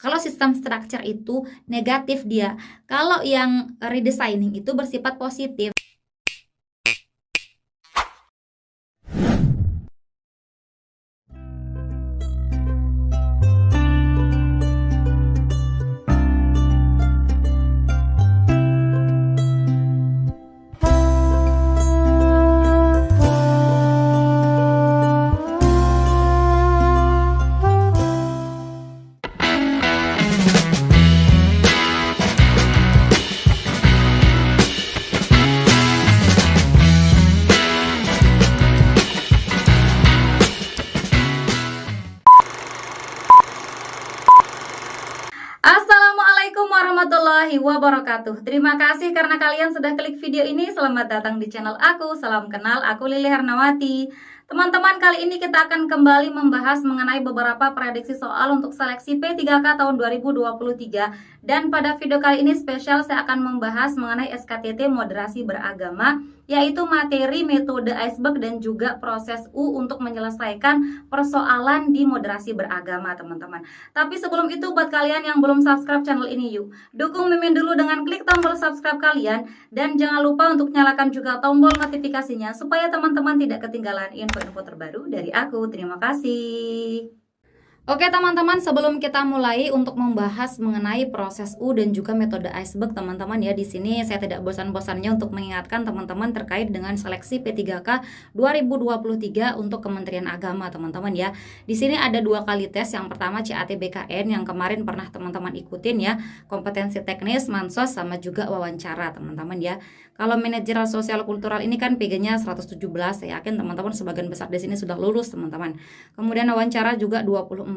Kalau sistem structure itu negatif dia. Kalau yang redesigning itu bersifat positif. Assalamualaikum warahmatullahi wabarakatuh. Terima kasih karena kalian sudah klik video ini. Selamat datang di channel aku. Salam kenal, aku Lili Hernawati. Teman-teman, kali ini kita akan kembali membahas mengenai beberapa prediksi soal untuk seleksi P3K tahun 2023. Dan pada video kali ini spesial saya akan membahas mengenai SKTT moderasi beragama, yaitu materi, metode iceberg, dan juga proses U untuk menyelesaikan persoalan di moderasi beragama, teman-teman. Tapi sebelum itu, buat kalian yang belum subscribe channel ini, yuk dukung Mimin dulu dengan klik tombol subscribe kalian. Dan jangan lupa untuk nyalakan juga tombol notifikasinya supaya teman-teman tidak ketinggalan info-info terbaru dari aku. Terima kasih. Oke teman-teman, sebelum kita mulai untuk membahas mengenai proses U dan juga metode iceberg, teman-teman ya, di sini saya tidak bosan-bosannya untuk mengingatkan teman-teman terkait dengan seleksi P3K 2023 untuk Kementerian Agama, teman-teman ya. Di sini ada 2 kali tes. Yang pertama CAT-BKN yang kemarin pernah teman-teman ikutin ya, kompetensi teknis, mansos, sama juga wawancara, teman-teman ya. Kalau manajerial sosial kultural ini kan PG-nya 117, saya yakin teman-teman sebagian besar di sini sudah lulus, teman-teman. Kemudian wawancara juga 24.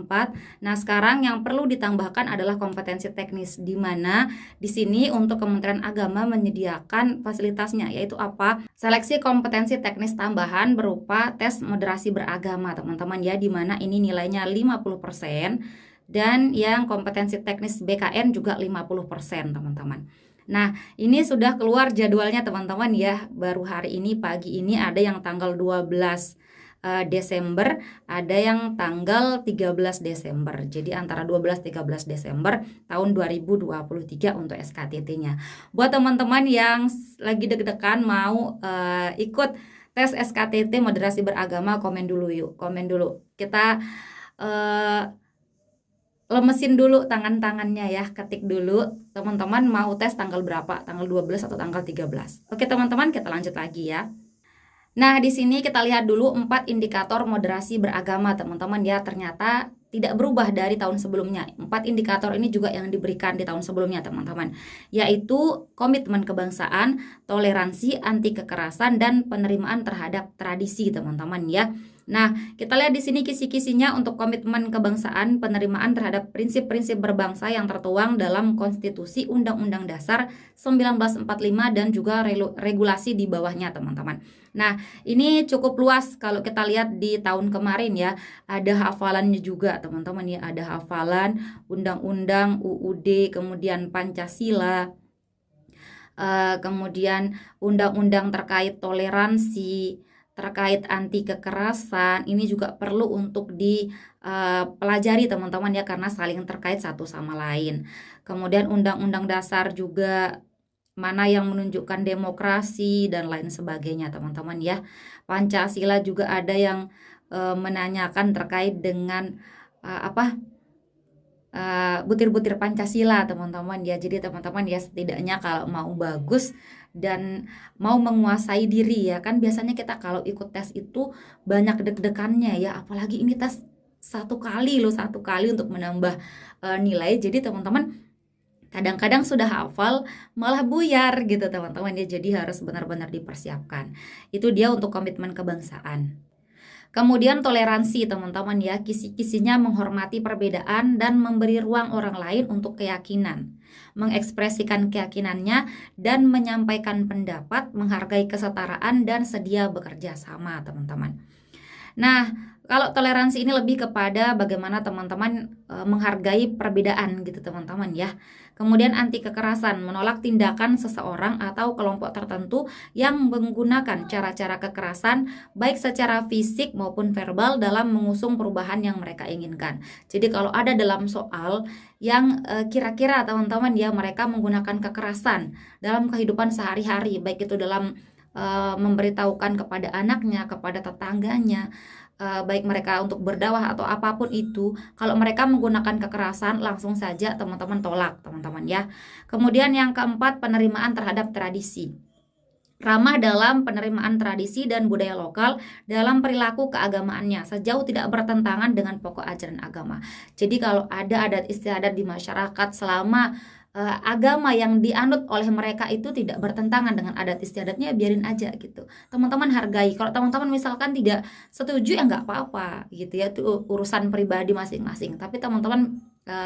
Nah, sekarang yang perlu ditambahkan adalah kompetensi teknis, di mana di sini untuk Kementerian Agama menyediakan fasilitasnya, yaitu apa? Seleksi kompetensi teknis tambahan berupa tes moderasi beragama, teman-teman ya, di mana ini nilainya 50%, dan yang kompetensi teknis BKN juga 50%, teman-teman. Nah, ini sudah keluar jadwalnya, teman-teman ya. Baru hari ini, pagi ini, ada yang tanggal 12 Desember, ada yang tanggal 13 Desember. Jadi antara 12-13 Desember tahun 2023 untuk SKTT-nya. Buat teman-teman yang lagi deg-degan mau ikut tes SKTT moderasi beragama, komen dulu yuk, komen dulu. Kita lemesin dulu tangan-tangannya ya, ketik dulu teman-teman mau tes tanggal berapa, tanggal 12 atau tanggal 13. Oke teman-teman, kita lanjut lagi ya. Nah, di sini kita lihat dulu 4 indikator moderasi beragama, teman-teman ya. Ternyata tidak berubah dari tahun sebelumnya. 4 indikator ini juga yang diberikan di tahun sebelumnya, teman-teman. Yaitu komitmen kebangsaan, toleransi, anti kekerasan, dan penerimaan terhadap tradisi, teman-teman ya. Nah, kita lihat di sini kisi-kisinya untuk komitmen kebangsaan, penerimaan terhadap prinsip-prinsip berbangsa yang tertuang dalam Konstitusi Undang-Undang Dasar 1945 dan juga regulasi di bawahnya, teman-teman. Nah, ini cukup luas kalau kita lihat di tahun kemarin ya. Ada hafalannya juga, teman-teman ya. Ada hafalan Undang-Undang, UUD, kemudian Pancasila, kemudian undang-undang terkait toleransi, terkait anti kekerasan. Ini juga perlu untuk dipelajari, teman-teman ya, karena saling terkait satu sama lain. Kemudian undang-undang dasar juga, mana yang menunjukkan demokrasi dan lain sebagainya, teman-teman ya. Pancasila juga ada yang menanyakan terkait dengan butir-butir Pancasila, teman-teman ya. Jadi teman-teman ya, setidaknya kalau mau bagus dan mau menguasai diri ya, kan biasanya kita kalau ikut tes itu banyak deg-degannya ya, apalagi ini tes satu kali untuk menambah nilai. Jadi teman-teman kadang-kadang sudah hafal malah buyar gitu, teman-teman ya. Jadi harus benar-benar dipersiapkan. Itu dia untuk komitmen kebangsaan. Kemudian toleransi, teman-teman ya, kisi-kisinya menghormati perbedaan dan memberi ruang orang lain untuk keyakinan, mengekspresikan keyakinannya dan menyampaikan pendapat, menghargai kesetaraan dan sedia bekerja sama, teman-teman. Nah, Kalau toleransi ini lebih kepada bagaimana teman-teman menghargai perbedaan gitu teman-teman ya. Kemudian anti kekerasan, menolak tindakan seseorang atau kelompok tertentu yang menggunakan cara-cara kekerasan baik secara fisik maupun verbal dalam mengusung perubahan yang mereka inginkan. Jadi kalau ada dalam soal yang kira-kira teman-teman ya mereka menggunakan kekerasan dalam kehidupan sehari-hari, baik itu dalam memberitahukan kepada anaknya, kepada tetangganya, baik mereka untuk berdakwah atau apapun itu, kalau mereka menggunakan kekerasan langsung saja teman-teman tolak teman-teman ya. Kemudian yang keempat, penerimaan terhadap tradisi. Ramah dalam penerimaan tradisi dan budaya lokal dalam perilaku keagamaannya sejauh tidak bertentangan dengan pokok ajaran agama. Jadi kalau ada adat istiadat di masyarakat selama agama yang dianut oleh mereka itu tidak bertentangan dengan adat istiadatnya, biarin aja gitu. Teman-teman hargai. Kalau teman-teman misalkan tidak setuju ya nggak apa-apa gitu ya, itu urusan pribadi masing-masing. Tapi teman-teman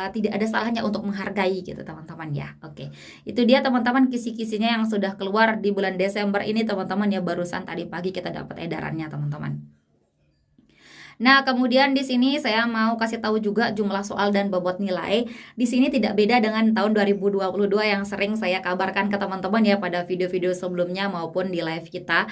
tidak ada salahnya untuk menghargai gitu teman-teman ya. Oke, itu dia teman-teman kisi-kisinya yang sudah keluar di bulan Desember ini teman-teman ya, barusan tadi pagi kita dapat edarannya teman-teman. Nah, kemudian di sini saya mau kasih tahu juga jumlah soal dan bobot nilai. Di sini tidak beda dengan tahun 2022 yang sering saya kabarkan ke teman-teman ya pada video-video sebelumnya maupun di live kita.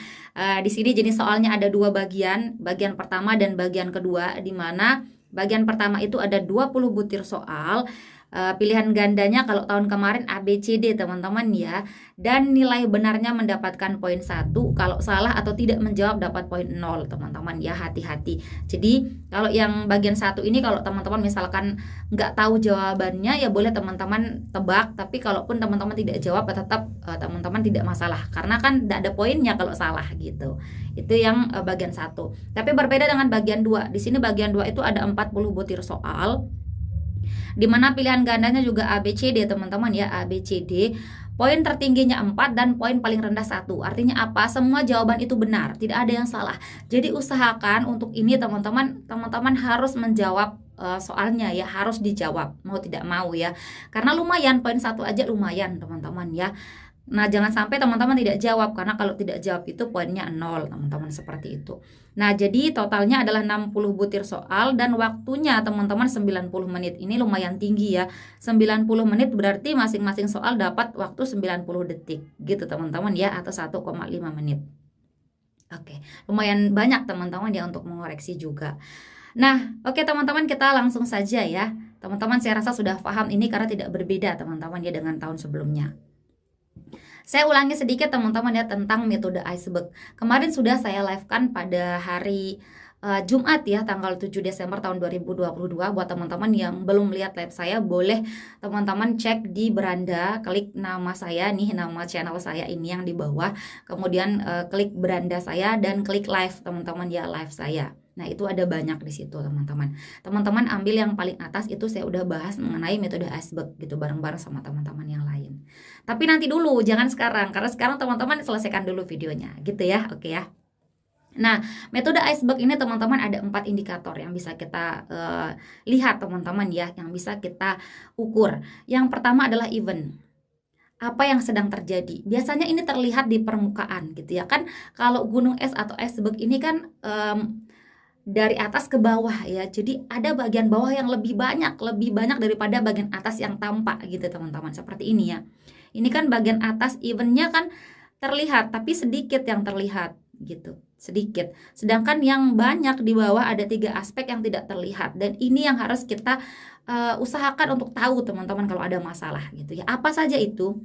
Di sini jenis soalnya ada dua bagian, bagian pertama dan bagian kedua, di mana bagian pertama itu ada 20 butir soal. Pilihan gandanya kalau tahun kemarin A, B, C, D teman-teman ya. Dan nilai benarnya mendapatkan poin 1, kalau salah atau tidak menjawab dapat poin 0 teman-teman ya, hati-hati. Jadi kalau yang bagian 1 ini kalau teman-teman misalkan nggak tahu jawabannya ya boleh teman-teman tebak, tapi kalaupun teman-teman tidak jawab ya tetap teman-teman tidak masalah, karena kan tidak ada poinnya kalau salah gitu. Itu yang bagian 1. Tapi berbeda dengan bagian 2. Di sini bagian 2 itu ada 40 butir soal, dimana pilihan gandanya juga A, B, C, D teman-teman ya, A, B, C, D. Poin tertingginya 4 dan poin paling rendah 1. Artinya apa? Semua jawaban itu benar, tidak ada yang salah. Jadi usahakan untuk ini teman-teman harus menjawab soalnya ya, harus dijawab mau tidak mau ya. Karena lumayan, poin 1 aja lumayan teman-teman ya. Nah, jangan sampai teman-teman tidak jawab, karena kalau tidak jawab itu poinnya 0 teman-teman, seperti itu. Nah, jadi totalnya adalah 60 butir soal dan waktunya teman-teman 90 menit. Ini lumayan tinggi ya. 90 menit berarti masing-masing soal dapat waktu 90 detik gitu teman-teman ya, atau 1,5 menit. Oke, lumayan banyak teman-teman ya untuk mengoreksi juga. Nah, oke teman-teman, kita langsung saja ya. Teman-teman saya rasa sudah paham ini karena tidak berbeda teman-teman ya dengan tahun sebelumnya. Saya ulangi sedikit teman-teman ya tentang metode iceberg. Kemarin sudah saya live-kan pada hari Jumat ya, tanggal 7 Desember tahun 2022. Buat teman-teman yang belum lihat live saya, boleh teman-teman cek di beranda, klik nama saya nih, nama channel saya ini yang di bawah. Kemudian klik beranda saya dan klik live teman-teman ya, live saya. Nah, itu ada banyak di situ teman-teman. Teman-teman ambil yang paling atas, itu saya udah bahas mengenai metode iceberg gitu bareng-bareng sama teman-teman yang lain. Tapi nanti dulu, jangan sekarang, karena sekarang teman-teman selesaikan dulu videonya gitu ya. Oke ya. Nah, metode iceberg ini teman-teman ada 4 indikator yang bisa kita lihat teman-teman ya, yang bisa kita ukur. Yang pertama adalah event. Apa yang sedang terjadi? Biasanya ini terlihat di permukaan gitu ya kan. Kalau gunung es atau iceberg ini kan dari atas ke bawah ya. Jadi ada bagian bawah yang lebih banyak daripada bagian atas yang tampak gitu teman-teman. Seperti ini ya. Ini kan bagian atas eventnya kan terlihat, tapi sedikit yang terlihat gitu. Sedikit. Sedangkan yang banyak di bawah ada 3 aspek yang tidak terlihat. Dan ini yang harus kita usahakan untuk tahu teman-teman kalau ada masalah gitu ya. Apa saja itu?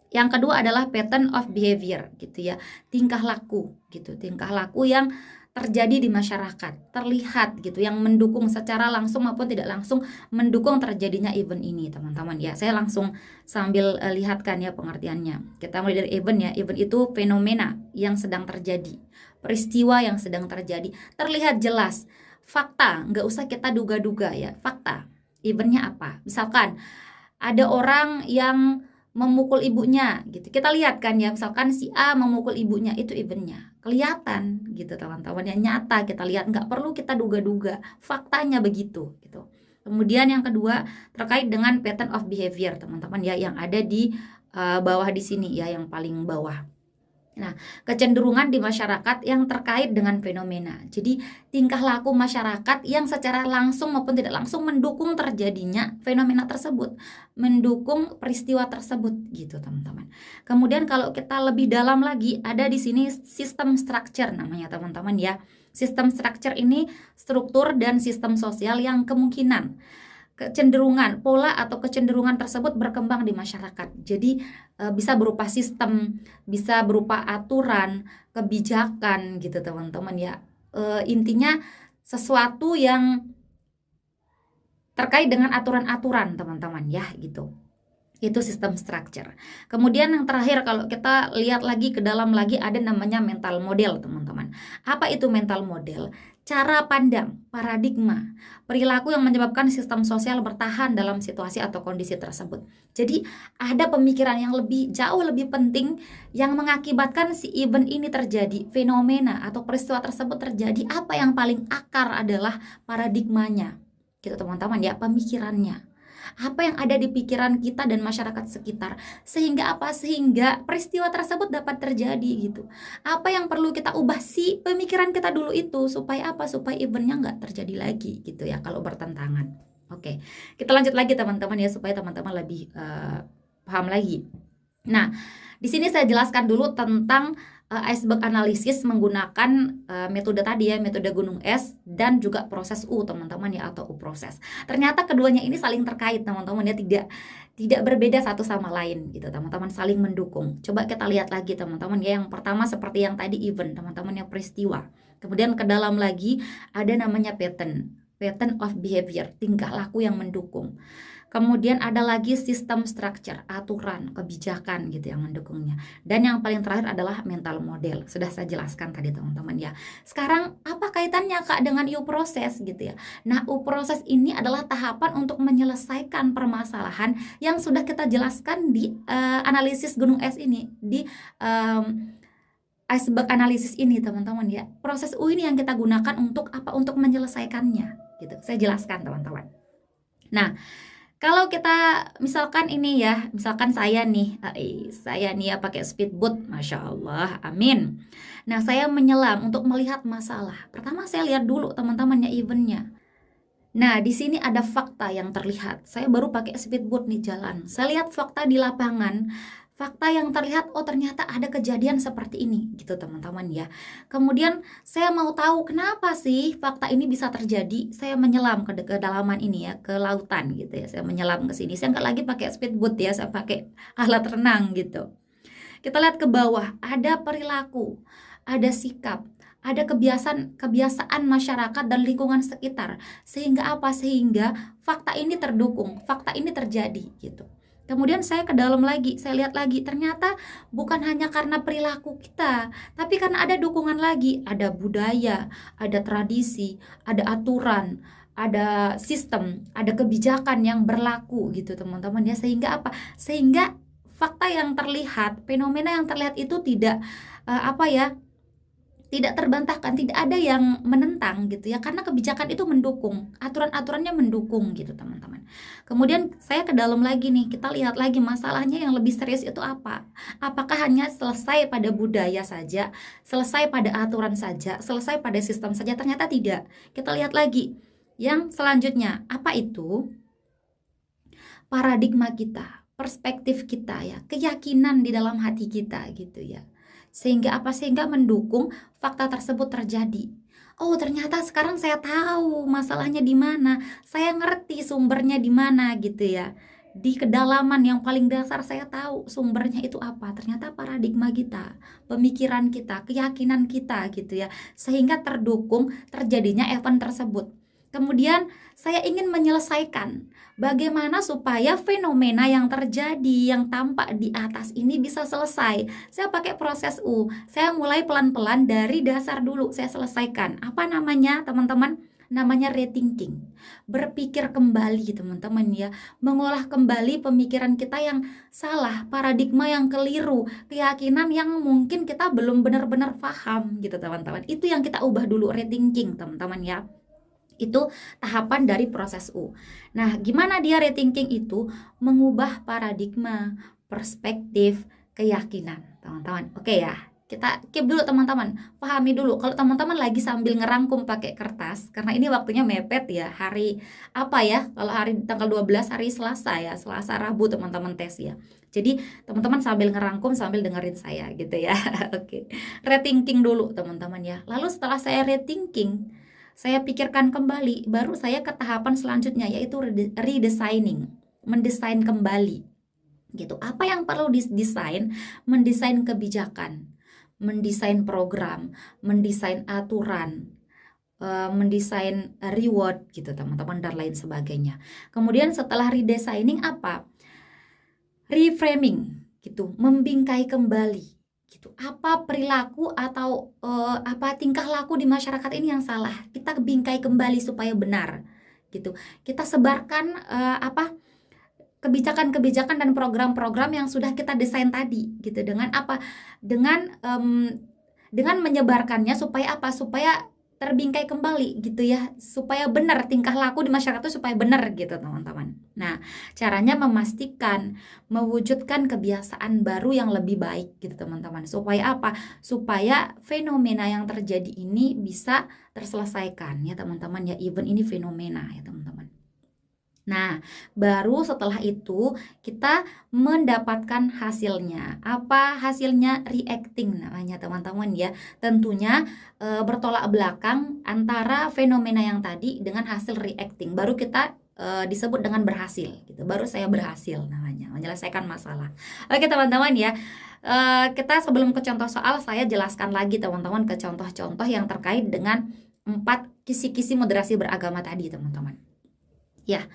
Yang kedua adalah pattern of behavior gitu ya. Tingkah laku gitu. Tingkah laku yang terjadi di masyarakat, terlihat gitu, yang mendukung secara langsung maupun tidak langsung mendukung terjadinya event ini teman-teman ya. Saya langsung sambil lihatkan ya pengertiannya. Kita mulai dari event ya. Event itu fenomena yang sedang terjadi, peristiwa yang sedang terjadi, terlihat jelas, fakta, nggak usah kita duga-duga ya, fakta. Eventnya apa? Misalkan ada orang yang memukul ibunya gitu, kita lihat kan ya, misalkan si A memukul ibunya, itu eventnya kelihatan gitu teman-teman ya, nyata kita lihat, nggak perlu kita duga-duga, faktanya begitu gitu. Kemudian yang kedua terkait dengan pattern of behavior teman-teman ya, yang ada di bawah di sini ya, yang paling bawah. Nah, kecenderungan di masyarakat yang terkait dengan fenomena. Jadi, tingkah laku masyarakat yang secara langsung maupun tidak langsung mendukung terjadinya fenomena tersebut, mendukung peristiwa tersebut gitu, teman-teman. Kemudian kalau kita lebih dalam lagi, ada di sini sistem structure namanya, teman-teman ya. Sistem structure ini struktur dan sistem sosial yang kemungkinan kecenderungan, pola atau kecenderungan tersebut berkembang di masyarakat. Jadi bisa berupa sistem, bisa berupa aturan, kebijakan gitu teman-teman ya. Intinya sesuatu yang terkait dengan aturan-aturan teman-teman ya gitu. Itu sistem structure. Kemudian yang terakhir kalau kita lihat lagi ke dalam lagi ada namanya mental model teman-teman. Apa itu mental model? Cara pandang, paradigma, perilaku yang menyebabkan sistem sosial bertahan dalam situasi atau kondisi tersebut. Jadi ada pemikiran yang jauh lebih penting yang mengakibatkan si event ini terjadi, fenomena atau peristiwa tersebut terjadi. Apa yang paling akar adalah paradigmanya. Gitu teman-teman ya, pemikirannya. Apa yang ada di pikiran kita dan masyarakat sekitar, sehingga peristiwa tersebut dapat terjadi gitu. Apa yang perlu kita ubah sih pemikiran kita dulu itu, supaya eventnya nggak terjadi lagi gitu ya kalau bertentangan. Oke, kita lanjut lagi teman-teman ya, supaya teman-teman lebih paham lagi. Nah, di sini saya jelaskan dulu tentang iceberg analisis menggunakan metode tadi ya, metode gunung es dan juga proses U teman-teman ya, atau U proses. Ternyata keduanya ini saling terkait teman-teman ya, tidak berbeda satu sama lain gitu teman-teman, saling mendukung. Coba kita lihat lagi teman-teman ya, yang pertama seperti yang tadi event teman-teman ya, peristiwa. Kemudian ke dalam lagi ada namanya pattern of behavior, tingkah laku yang mendukung. Kemudian ada lagi sistem structure, aturan, kebijakan gitu yang mendukungnya. Dan yang paling terakhir adalah mental model. Sudah saya jelaskan tadi teman-teman ya. Sekarang apa kaitannya Kak dengan U proses gitu ya. Nah, U proses ini adalah tahapan untuk menyelesaikan permasalahan yang sudah kita jelaskan di analisis gunung es ini, di iceberg analisis ini teman-teman ya. Proses U ini yang kita gunakan untuk apa? Untuk menyelesaikannya gitu. Saya jelaskan teman-teman. Nah, kalau kita misalkan ini ya, misalkan saya nih ya pakai speedboat, Masya Allah, amin. Nah, saya menyelam untuk melihat masalah. Pertama saya lihat dulu teman-teman ya eventnya. Nah, di sini ada fakta yang terlihat. Saya baru pakai speedboat nih jalan. Saya lihat fakta di lapangan. Fakta yang terlihat, oh ternyata ada kejadian seperti ini gitu teman-teman ya. Kemudian saya mau tahu kenapa sih fakta ini bisa terjadi. Saya menyelam ke kedalaman ini ya, ke lautan gitu ya. Saya menyelam ke sini. Saya nggak lagi pakai speedboat ya, saya pakai alat renang gitu. Kita lihat ke bawah, ada perilaku, ada sikap, ada kebiasaan masyarakat dan lingkungan sekitar. Sehingga apa? Sehingga fakta ini terdukung, fakta ini terjadi gitu. Kemudian saya ke dalam lagi, saya lihat lagi, ternyata bukan hanya karena perilaku kita, tapi karena ada dukungan lagi, ada budaya, ada tradisi, ada aturan, ada sistem, ada kebijakan yang berlaku gitu teman-teman ya. Sehingga apa? Sehingga fakta yang terlihat, fenomena yang terlihat itu tidak tidak terbantahkan, tidak ada yang menentang gitu ya, karena kebijakan itu mendukung, aturan-aturannya mendukung gitu teman-teman. Kemudian saya ke dalam lagi nih, kita lihat lagi masalahnya yang lebih serius itu apa. Apakah hanya selesai pada budaya saja, selesai pada aturan saja, selesai pada sistem saja? Ternyata tidak. Kita lihat lagi yang selanjutnya, apa itu? Paradigma kita, perspektif kita ya, keyakinan di dalam hati kita gitu ya. Sehingga apa? Sehingga mendukung fakta tersebut terjadi. Oh, ternyata sekarang saya tahu masalahnya di mana. Saya ngerti sumbernya di mana gitu ya. Di kedalaman yang paling dasar saya tahu sumbernya itu apa. Ternyata paradigma kita, pemikiran kita, keyakinan kita gitu ya. Sehingga terdukung terjadinya event tersebut. Kemudian saya ingin menyelesaikan bagaimana supaya fenomena yang terjadi, yang tampak di atas ini bisa selesai. Saya pakai proses U. Saya mulai pelan-pelan dari dasar dulu. Saya selesaikan. Apa namanya, teman-teman? Namanya rethinking. Berpikir kembali, teman-teman ya. Mengolah kembali pemikiran kita yang salah, paradigma yang keliru, keyakinan yang mungkin kita belum benar-benar paham gitu, teman-teman. Itu yang kita ubah dulu, rethinking, teman-teman ya. Itu tahapan dari proses U. Nah, gimana dia rethinking itu? Mengubah paradigma, perspektif, keyakinan, teman-teman. Oke ya. kita keep dulu teman-teman, pahami dulu. Kalau teman-teman lagi sambil ngerangkum pakai kertas, karena ini waktunya mepet ya, hari apa ya, kalau hari tanggal 12 hari Selasa ya, Selasa Rabu teman-teman tes ya. Jadi teman-teman sambil ngerangkum sambil dengerin saya gitu ya. Oke, rethinking dulu teman-teman ya. Lalu setelah saya rethinking, saya pikirkan kembali, baru saya ke tahapan selanjutnya, yaitu redesigning, mendesain kembali gitu. Apa yang perlu didesain? Mendesain kebijakan, mendesain program, mendesain aturan, mendesain reward gitu teman-teman, dan lain sebagainya. Kemudian setelah redesigning apa? Reframing gitu, membingkai kembali gitu. Apa perilaku atau apa tingkah laku di masyarakat ini yang salah? Kita bingkai kembali supaya benar gitu. Kita sebarkan kebijakan-kebijakan dan program-program yang sudah kita desain tadi gitu. Dengan apa? Dengan menyebarkannya supaya apa? Supaya terbingkai kembali gitu ya, supaya benar tingkah laku di masyarakat itu, supaya benar gitu teman-teman. Nah, caranya memastikan mewujudkan kebiasaan baru yang lebih baik gitu teman-teman. Supaya apa? Supaya fenomena yang terjadi ini bisa terselesaikan ya teman-teman ya, even ini fenomena ya teman-teman. Nah, baru setelah itu kita mendapatkan hasilnya. Apa hasilnya? Reacting namanya teman-teman ya. Tentunya bertolak belakang antara fenomena yang tadi dengan hasil reacting. Baru kita disebut dengan berhasil gitu. Baru saya berhasil namanya, menyelesaikan masalah. Oke teman-teman ya. Kita sebelum ke contoh soal, saya jelaskan lagi teman-teman ke contoh-contoh yang terkait dengan 4 kisi-kisi moderasi beragama tadi teman-teman. Ya,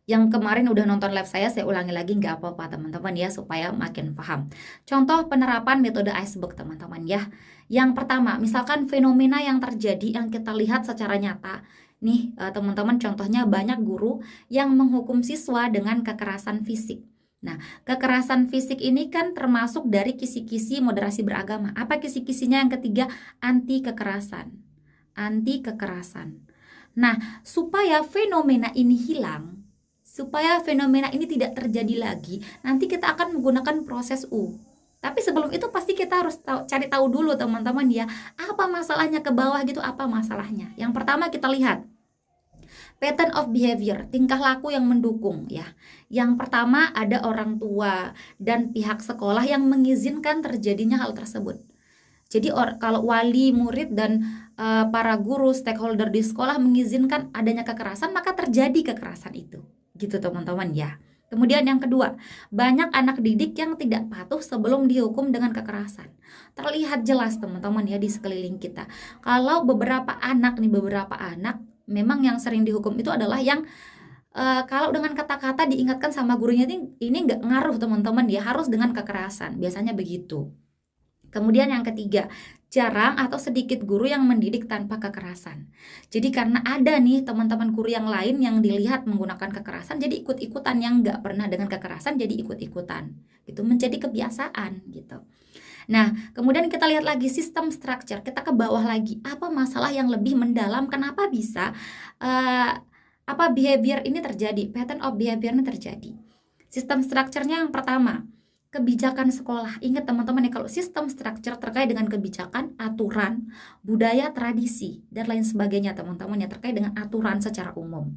yang kemarin udah nonton live saya ulangi lagi nggak apa-apa teman-teman ya, supaya makin paham. Contoh penerapan metode iceberg teman-teman ya. Yang pertama, misalkan fenomena yang terjadi yang kita lihat secara nyata. Nih teman-teman, contohnya banyak guru yang menghukum siswa dengan kekerasan fisik. Nah, kekerasan fisik ini kan termasuk dari kisi-kisi moderasi beragama. Apa kisi-kisinya? Yang ketiga, anti kekerasan. Anti kekerasan. Nah, supaya fenomena ini hilang, supaya fenomena ini tidak terjadi lagi, nanti kita akan menggunakan proses U. Tapi sebelum itu pasti kita harus cari tahu dulu teman-teman ya, apa masalahnya ke bawah gitu, apa masalahnya. Yang pertama kita lihat pattern of behavior, tingkah laku yang mendukung ya. Yang pertama ada orang tua dan pihak sekolah yang mengizinkan terjadinya hal tersebut. Jadi kalau wali, murid, dan para guru, stakeholder di sekolah mengizinkan adanya kekerasan, maka terjadi kekerasan itu. Gitu teman-teman ya. Kemudian yang kedua, banyak anak didik yang tidak patuh sebelum dihukum dengan kekerasan. Terlihat jelas teman-teman ya di sekeliling kita. Kalau beberapa anak memang yang sering dihukum itu adalah yang kalau dengan kata-kata diingatkan sama gurunya ini nggak ngaruh teman-teman ya, harus dengan kekerasan. Biasanya begitu. Kemudian yang ketiga, jarang atau sedikit guru yang mendidik tanpa kekerasan. Jadi karena ada nih teman-teman guru yang lain yang dilihat menggunakan kekerasan, jadi ikut-ikutan, yang nggak pernah dengan kekerasan jadi ikut-ikutan. Gitu, menjadi kebiasaan gitu. Nah, kemudian kita lihat lagi sistem structure, kita ke bawah lagi. Apa masalah yang lebih mendalam? Kenapa bisa behavior ini terjadi? Pattern of behavior ini terjadi. Sistem structure-nya yang pertama, kebijakan sekolah. Ingat teman-teman ya, kalau sistem structure terkait dengan kebijakan, aturan, budaya, tradisi, dan lain sebagainya teman-teman ya, terkait dengan aturan secara umum.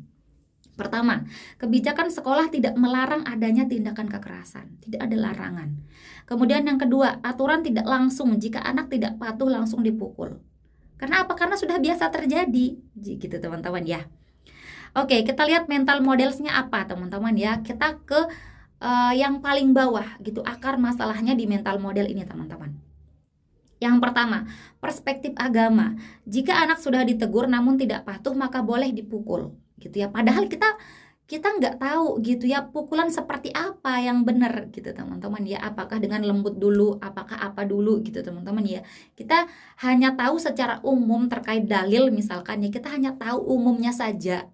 Pertama, kebijakan sekolah tidak melarang adanya tindakan kekerasan, tidak ada larangan. Kemudian yang kedua, aturan tidak langsung, jika anak tidak patuh langsung dipukul. Karena apa? Karena sudah biasa terjadi, gitu teman-teman ya. Oke, kita lihat mental modelsnya apa teman-teman ya. Kita ke yang paling bawah gitu, akar masalahnya di mental model ini teman-teman. Yang pertama, perspektif agama. Jika anak sudah ditegur namun tidak patuh, maka boleh dipukul gitu ya. Padahal kita nggak tahu gitu ya, pukulan seperti apa yang benar gitu teman-teman ya. Apakah dengan lembut dulu, apakah apa dulu gitu teman-teman ya. Kita hanya tahu secara umum terkait dalil misalkan ya, kita hanya tahu umumnya saja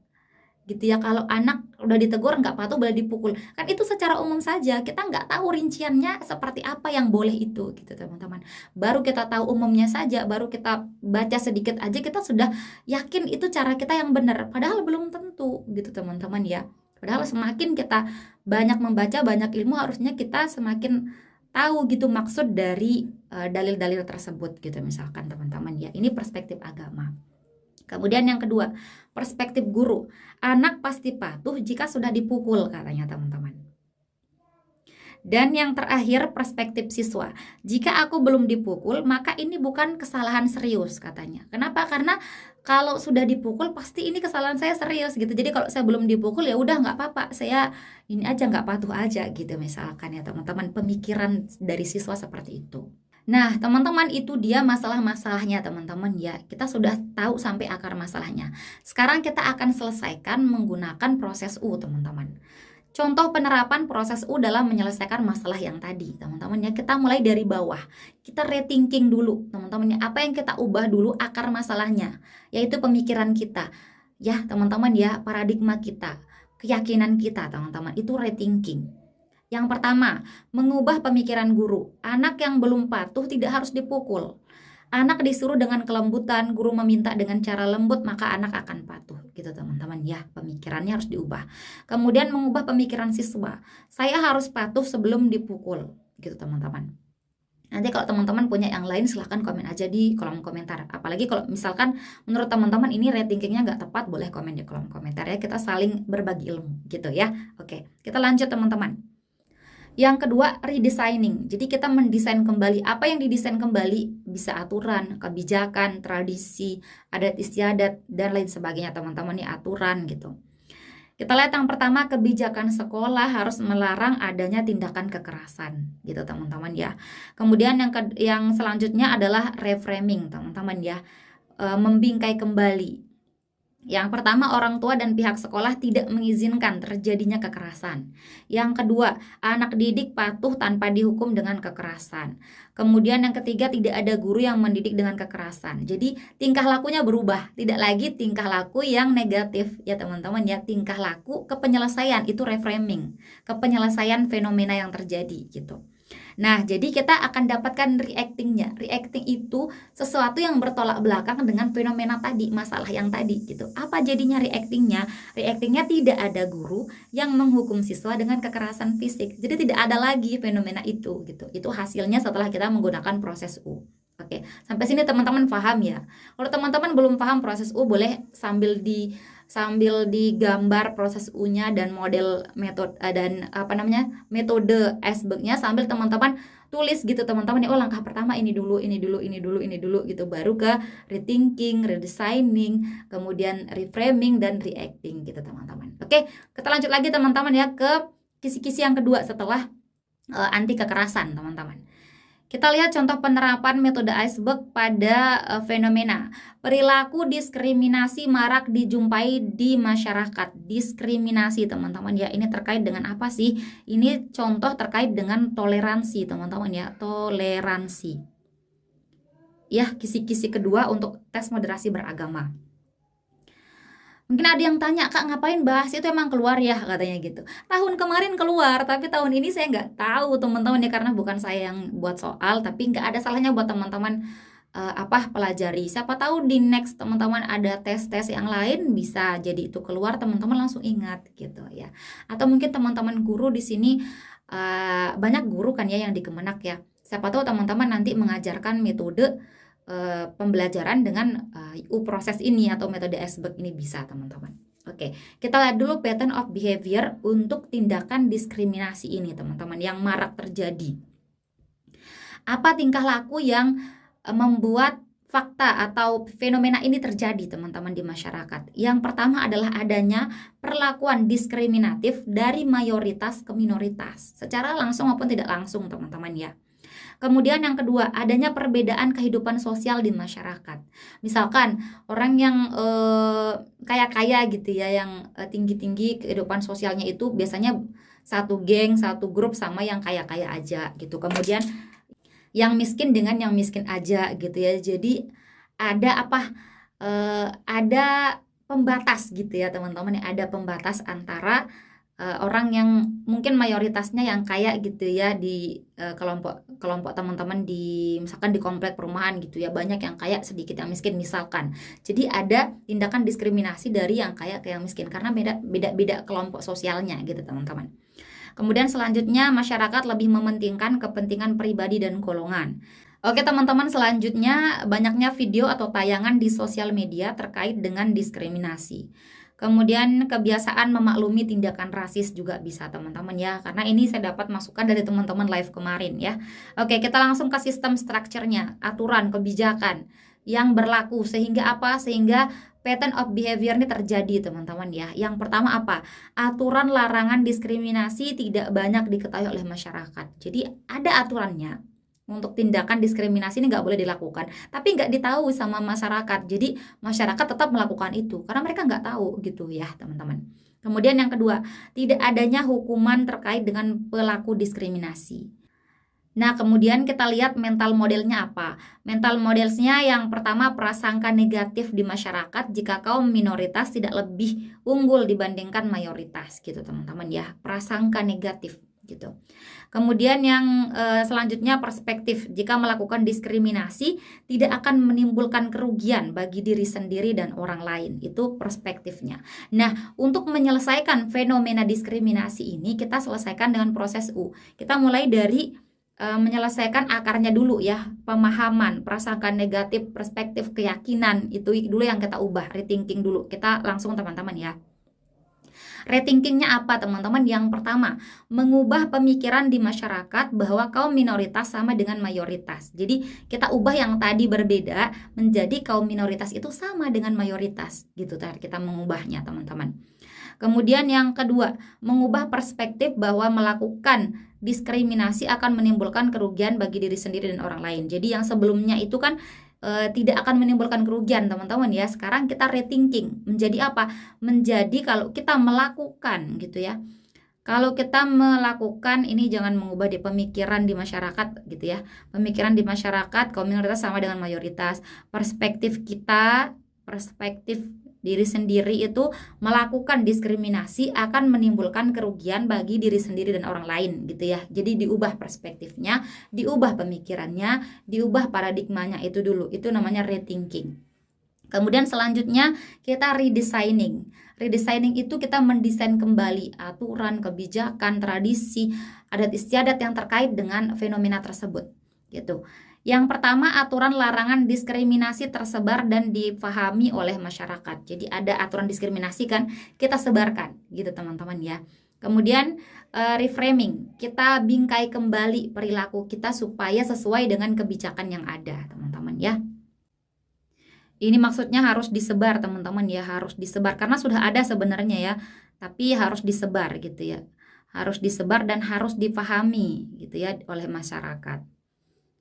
gitu ya. Kalau anak udah ditegur nggak patuh boleh dipukul, kan itu secara umum saja, kita nggak tahu rinciannya seperti apa yang boleh itu gitu teman-teman. Baru kita tahu umumnya saja, baru kita baca sedikit aja kita sudah yakin itu cara kita yang benar, padahal belum tentu gitu teman-teman ya. Padahal semakin kita banyak membaca, banyak ilmu, harusnya kita semakin tahu gitu maksud dari dalil-dalil tersebut gitu misalkan teman-teman ya. Ini perspektif agama. Kemudian yang kedua, perspektif guru. Anak pasti patuh jika sudah dipukul katanya teman-teman. Dan yang terakhir, perspektif siswa. Jika aku belum dipukul, maka ini bukan kesalahan serius katanya. Kenapa? Karena kalau sudah dipukul pasti ini kesalahan saya serius gitu. Jadi kalau saya belum dipukul ya udah nggak apa-apa, saya ini aja nggak patuh aja gitu misalkan ya teman-teman. Pemikiran dari siswa seperti itu. Nah, teman-teman, itu dia masalah-masalahnya teman-teman ya. Kita sudah tahu sampai akar masalahnya. Sekarang kita akan selesaikan menggunakan proses U, teman-teman. Contoh penerapan proses U dalam menyelesaikan masalah yang tadi, teman-teman ya. Kita mulai dari bawah. Kita rethinking dulu, teman-teman ya. Apa yang kita ubah dulu akar masalahnya, yaitu pemikiran kita. Ya, teman-teman ya, paradigma kita, keyakinan kita, teman-teman. Itu rethinking. Yang pertama, mengubah pemikiran guru. Anak yang belum patuh tidak harus dipukul. Anak disuruh dengan kelembutan, guru meminta dengan cara lembut, maka anak akan patuh. Gitu teman-teman ya, pemikirannya harus diubah. Kemudian mengubah pemikiran siswa. Saya harus patuh sebelum dipukul. Gitu teman-teman. Nanti kalau teman-teman punya yang lain silahkan komen aja di kolom komentar. Apalagi kalau misalkan menurut teman-teman ini rethinkingnya nggak tepat, boleh komen di kolom komentar ya. Kita saling berbagi ilmu gitu ya. Oke, kita lanjut teman-teman. Yang kedua, redesigning. Jadi kita mendesain kembali. Apa yang didesain kembali bisa aturan, kebijakan, tradisi, adat istiadat, dan lain sebagainya teman-teman. Ini aturan gitu. Kita lihat yang pertama, kebijakan sekolah harus melarang adanya tindakan kekerasan gitu teman-teman ya. Kemudian yang selanjutnya adalah reframing teman-teman ya. Membingkai kembali. Yang pertama, orang tua dan pihak sekolah tidak mengizinkan terjadinya kekerasan. Yang kedua, anak didik patuh tanpa dihukum dengan kekerasan. Kemudian yang ketiga, tidak ada guru yang mendidik dengan kekerasan. Jadi tingkah lakunya berubah, tidak lagi tingkah laku yang negatif ya teman-teman ya. Tingkah laku ke penyelesaian, itu reframing, ke penyelesaian fenomena yang terjadi gitu. Nah, jadi kita akan dapatkan reactingnya. Reacting itu sesuatu yang bertolak belakang dengan fenomena tadi, masalah yang tadi gitu. Apa jadinya reactingnya? Reactingnya tidak ada guru yang menghukum siswa dengan kekerasan fisik. Jadi tidak ada lagi fenomena itu gitu. Itu hasilnya setelah kita menggunakan proses U. Oke, sampai sini teman-teman paham ya. Kalau teman-teman belum paham proses U, boleh sambil digambar proses U-nya dan model metode dan metode iceberg-nya sambil teman-teman tulis gitu teman-teman. Oh, langkah pertama ini dulu gitu, baru ke rethinking, redesigning, kemudian reframing dan reacting gitu teman-teman. Oke, kita lanjut lagi teman-teman ya ke kisi-kisi yang kedua setelah anti kekerasan teman-teman. Kita lihat contoh penerapan metode iceberg pada fenomena. Perilaku diskriminasi marak dijumpai di masyarakat. Diskriminasi teman-teman ya, ini terkait dengan apa sih? Ini contoh terkait dengan toleransi teman-teman ya, toleransi. Ya, kisi-kisi kedua untuk tes moderasi beragama. Mungkin ada yang tanya, Kak ngapain bahas itu, emang keluar ya katanya gitu. Tahun kemarin keluar, tapi tahun ini saya nggak tahu teman-teman ya, karena bukan saya yang buat soal, tapi nggak ada salahnya buat teman-teman pelajari. Siapa tahu di next teman-teman ada tes-tes yang lain, bisa jadi itu keluar, teman-teman langsung ingat gitu ya. Atau mungkin teman-teman guru di sini banyak guru kan ya yang di Kemenak ya. Siapa tahu teman-teman nanti mengajarkan metode pembelajaran dengan proses ini atau metode iceberg ini bisa teman-teman. Oke, kita lihat dulu pattern of behavior untuk tindakan diskriminasi ini teman-teman yang marak terjadi. Apa tingkah laku yang membuat fakta atau fenomena ini terjadi teman-teman di masyarakat? Yang pertama adalah adanya perlakuan diskriminatif dari mayoritas ke minoritas, secara langsung maupun tidak langsung teman-teman ya. Kemudian yang kedua, adanya perbedaan kehidupan sosial di masyarakat. Misalkan orang yang kaya-kaya gitu ya, yang tinggi-tinggi kehidupan sosialnya itu biasanya satu geng, satu grup sama yang kaya-kaya aja gitu. Kemudian yang miskin dengan yang miskin aja gitu ya. Jadi ada ada pembatas gitu ya teman-teman. Ada pembatas antara orang yang mungkin mayoritasnya yang kaya gitu ya di kelompok teman-teman di misalkan di komplek perumahan gitu ya, banyak yang kaya sedikit yang miskin misalkan. Jadi ada tindakan diskriminasi dari yang kaya ke yang miskin karena beda kelompok sosialnya gitu teman-teman. Kemudian selanjutnya masyarakat lebih mementingkan kepentingan pribadi dan golongan. Oke teman-teman, selanjutnya banyaknya video atau tayangan di sosial media terkait dengan diskriminasi. Kemudian kebiasaan memaklumi tindakan rasis juga bisa teman-teman ya, karena ini saya dapat masukan dari teman-teman live kemarin ya. Oke, kita langsung ke sistem strukturnya, aturan, kebijakan yang berlaku sehingga apa? Sehingga pattern of behavior ini terjadi teman-teman ya. Yang pertama apa? Aturan larangan diskriminasi tidak banyak diketahui oleh masyarakat. Jadi ada aturannya untuk tindakan diskriminasi ini nggak boleh dilakukan, tapi nggak ditahu sama masyarakat. Jadi masyarakat tetap melakukan itu karena mereka nggak tahu gitu ya teman-teman. Kemudian yang kedua, tidak adanya hukuman terkait dengan pelaku diskriminasi. Nah, kemudian kita lihat mental modelnya apa? Mental modelsnya yang pertama, prasangka negatif di masyarakat jika kaum minoritas tidak lebih unggul dibandingkan mayoritas gitu teman-teman ya. Prasangka negatif gitu. Kemudian yang selanjutnya, perspektif. Jika melakukan diskriminasi tidak akan menimbulkan kerugian bagi diri sendiri dan orang lain. Itu perspektifnya. Nah, untuk menyelesaikan fenomena diskriminasi ini kita selesaikan dengan proses U. Kita mulai dari menyelesaikan akarnya dulu ya, pemahaman, prasangka negatif, perspektif, keyakinan, itu dulu yang kita ubah, rethinking dulu. Kita langsung teman-teman ya. Rethinkingnya apa teman-teman? Yang pertama, mengubah pemikiran di masyarakat bahwa kaum minoritas sama dengan mayoritas. Jadi kita ubah yang tadi berbeda menjadi kaum minoritas itu sama dengan mayoritas gitu. Kita mengubahnya teman-teman. Kemudian yang kedua, mengubah perspektif bahwa melakukan diskriminasi akan menimbulkan kerugian bagi diri sendiri dan orang lain. Jadi yang sebelumnya itu kan tidak akan menimbulkan kerugian teman-teman ya. Sekarang kita rethinking menjadi apa? Menjadi kalau kita melakukan gitu ya. Kalau kita melakukan ini, jangan mengubah di pemikiran di masyarakat gitu ya. Pemikiran di masyarakat kaum minoritas sama dengan mayoritas. Perspektif kita, perspektif diri sendiri itu melakukan diskriminasi akan menimbulkan kerugian bagi diri sendiri dan orang lain gitu ya. Jadi diubah perspektifnya, diubah pemikirannya, diubah paradigmanya itu dulu. Itu namanya rethinking. Kemudian selanjutnya kita redesigning. Redesigning itu kita mendesain kembali aturan, kebijakan, tradisi, adat istiadat yang terkait dengan fenomena tersebut gitu. Yang pertama, aturan larangan diskriminasi tersebar dan difahami oleh masyarakat. Jadi ada aturan diskriminasi kan, kita sebarkan gitu teman-teman ya. Kemudian reframing, kita bingkai kembali perilaku kita supaya sesuai dengan kebijakan yang ada teman-teman ya. Ini maksudnya harus disebar teman-teman ya, harus disebar karena sudah ada sebenarnya ya, tapi harus disebar gitu ya. Harus disebar dan harus dipahami gitu ya oleh masyarakat.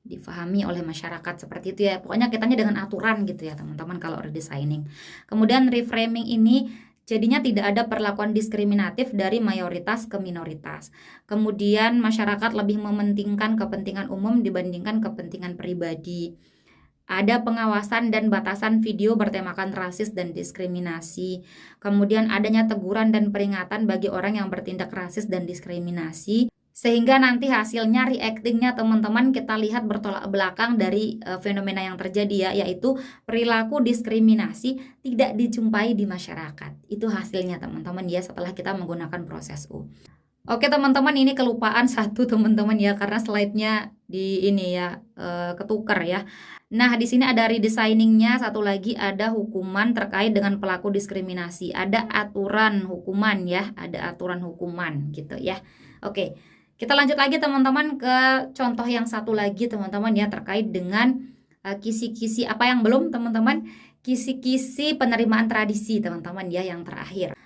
Difahami oleh masyarakat seperti itu ya. Pokoknya kitanya dengan aturan gitu ya teman-teman kalau redesigning. Kemudian reframing ini jadinya tidak ada perlakuan diskriminatif dari mayoritas ke minoritas. Kemudian masyarakat lebih mementingkan kepentingan umum dibandingkan kepentingan pribadi. Ada pengawasan dan batasan video bertemakan rasis dan diskriminasi. Kemudian adanya teguran dan peringatan bagi orang yang bertindak rasis dan diskriminasi. Sehingga nanti hasilnya reactingnya teman-teman kita lihat bertolak belakang dari fenomena yang terjadi ya, yaitu perilaku diskriminasi tidak dijumpai di masyarakat. Itu hasilnya teman-teman ya setelah kita menggunakan proses U. Oke teman-teman, ini kelupaan satu teman-teman ya, karena slide-nya di ini ya ketuker ya. Nah di sini ada redesigningnya, satu lagi ada hukuman terkait dengan pelaku diskriminasi. Ada aturan hukuman ya, ada aturan hukuman gitu ya. Oke. Kita lanjut lagi teman-teman ke contoh yang satu lagi teman-teman ya, terkait dengan kisi-kisi apa yang belum teman-teman, kisi-kisi penerimaan tradisi teman-teman ya yang terakhir.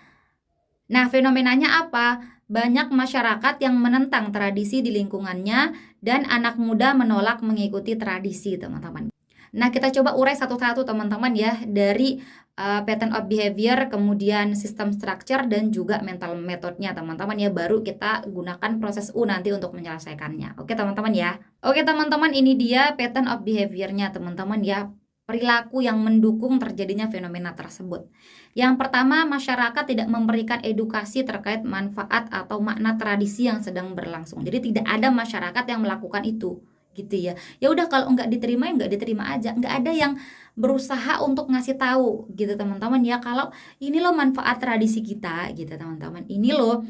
Nah fenomenanya apa? Banyak masyarakat yang menentang tradisi di lingkungannya dan anak muda menolak mengikuti tradisi teman-teman. Nah kita coba urai satu-satu teman-teman ya, dari pattern of behavior, kemudian sistem structure dan juga mental methodnya teman-teman ya, baru kita gunakan proses U nanti untuk menyelesaikannya. Oke teman-teman ya. Oke teman-teman, ini dia pattern of behaviornya teman-teman ya, perilaku yang mendukung terjadinya fenomena tersebut. Yang pertama, masyarakat tidak memberikan edukasi terkait manfaat atau makna tradisi yang sedang berlangsung. Jadi tidak ada masyarakat yang melakukan itu gitu ya. Ya udah, kalau nggak diterima ya nggak diterima aja. Nggak ada yang berusaha untuk ngasih tahu gitu teman-teman ya, kalau ini loh manfaat tradisi kita gitu teman-teman. Ini loh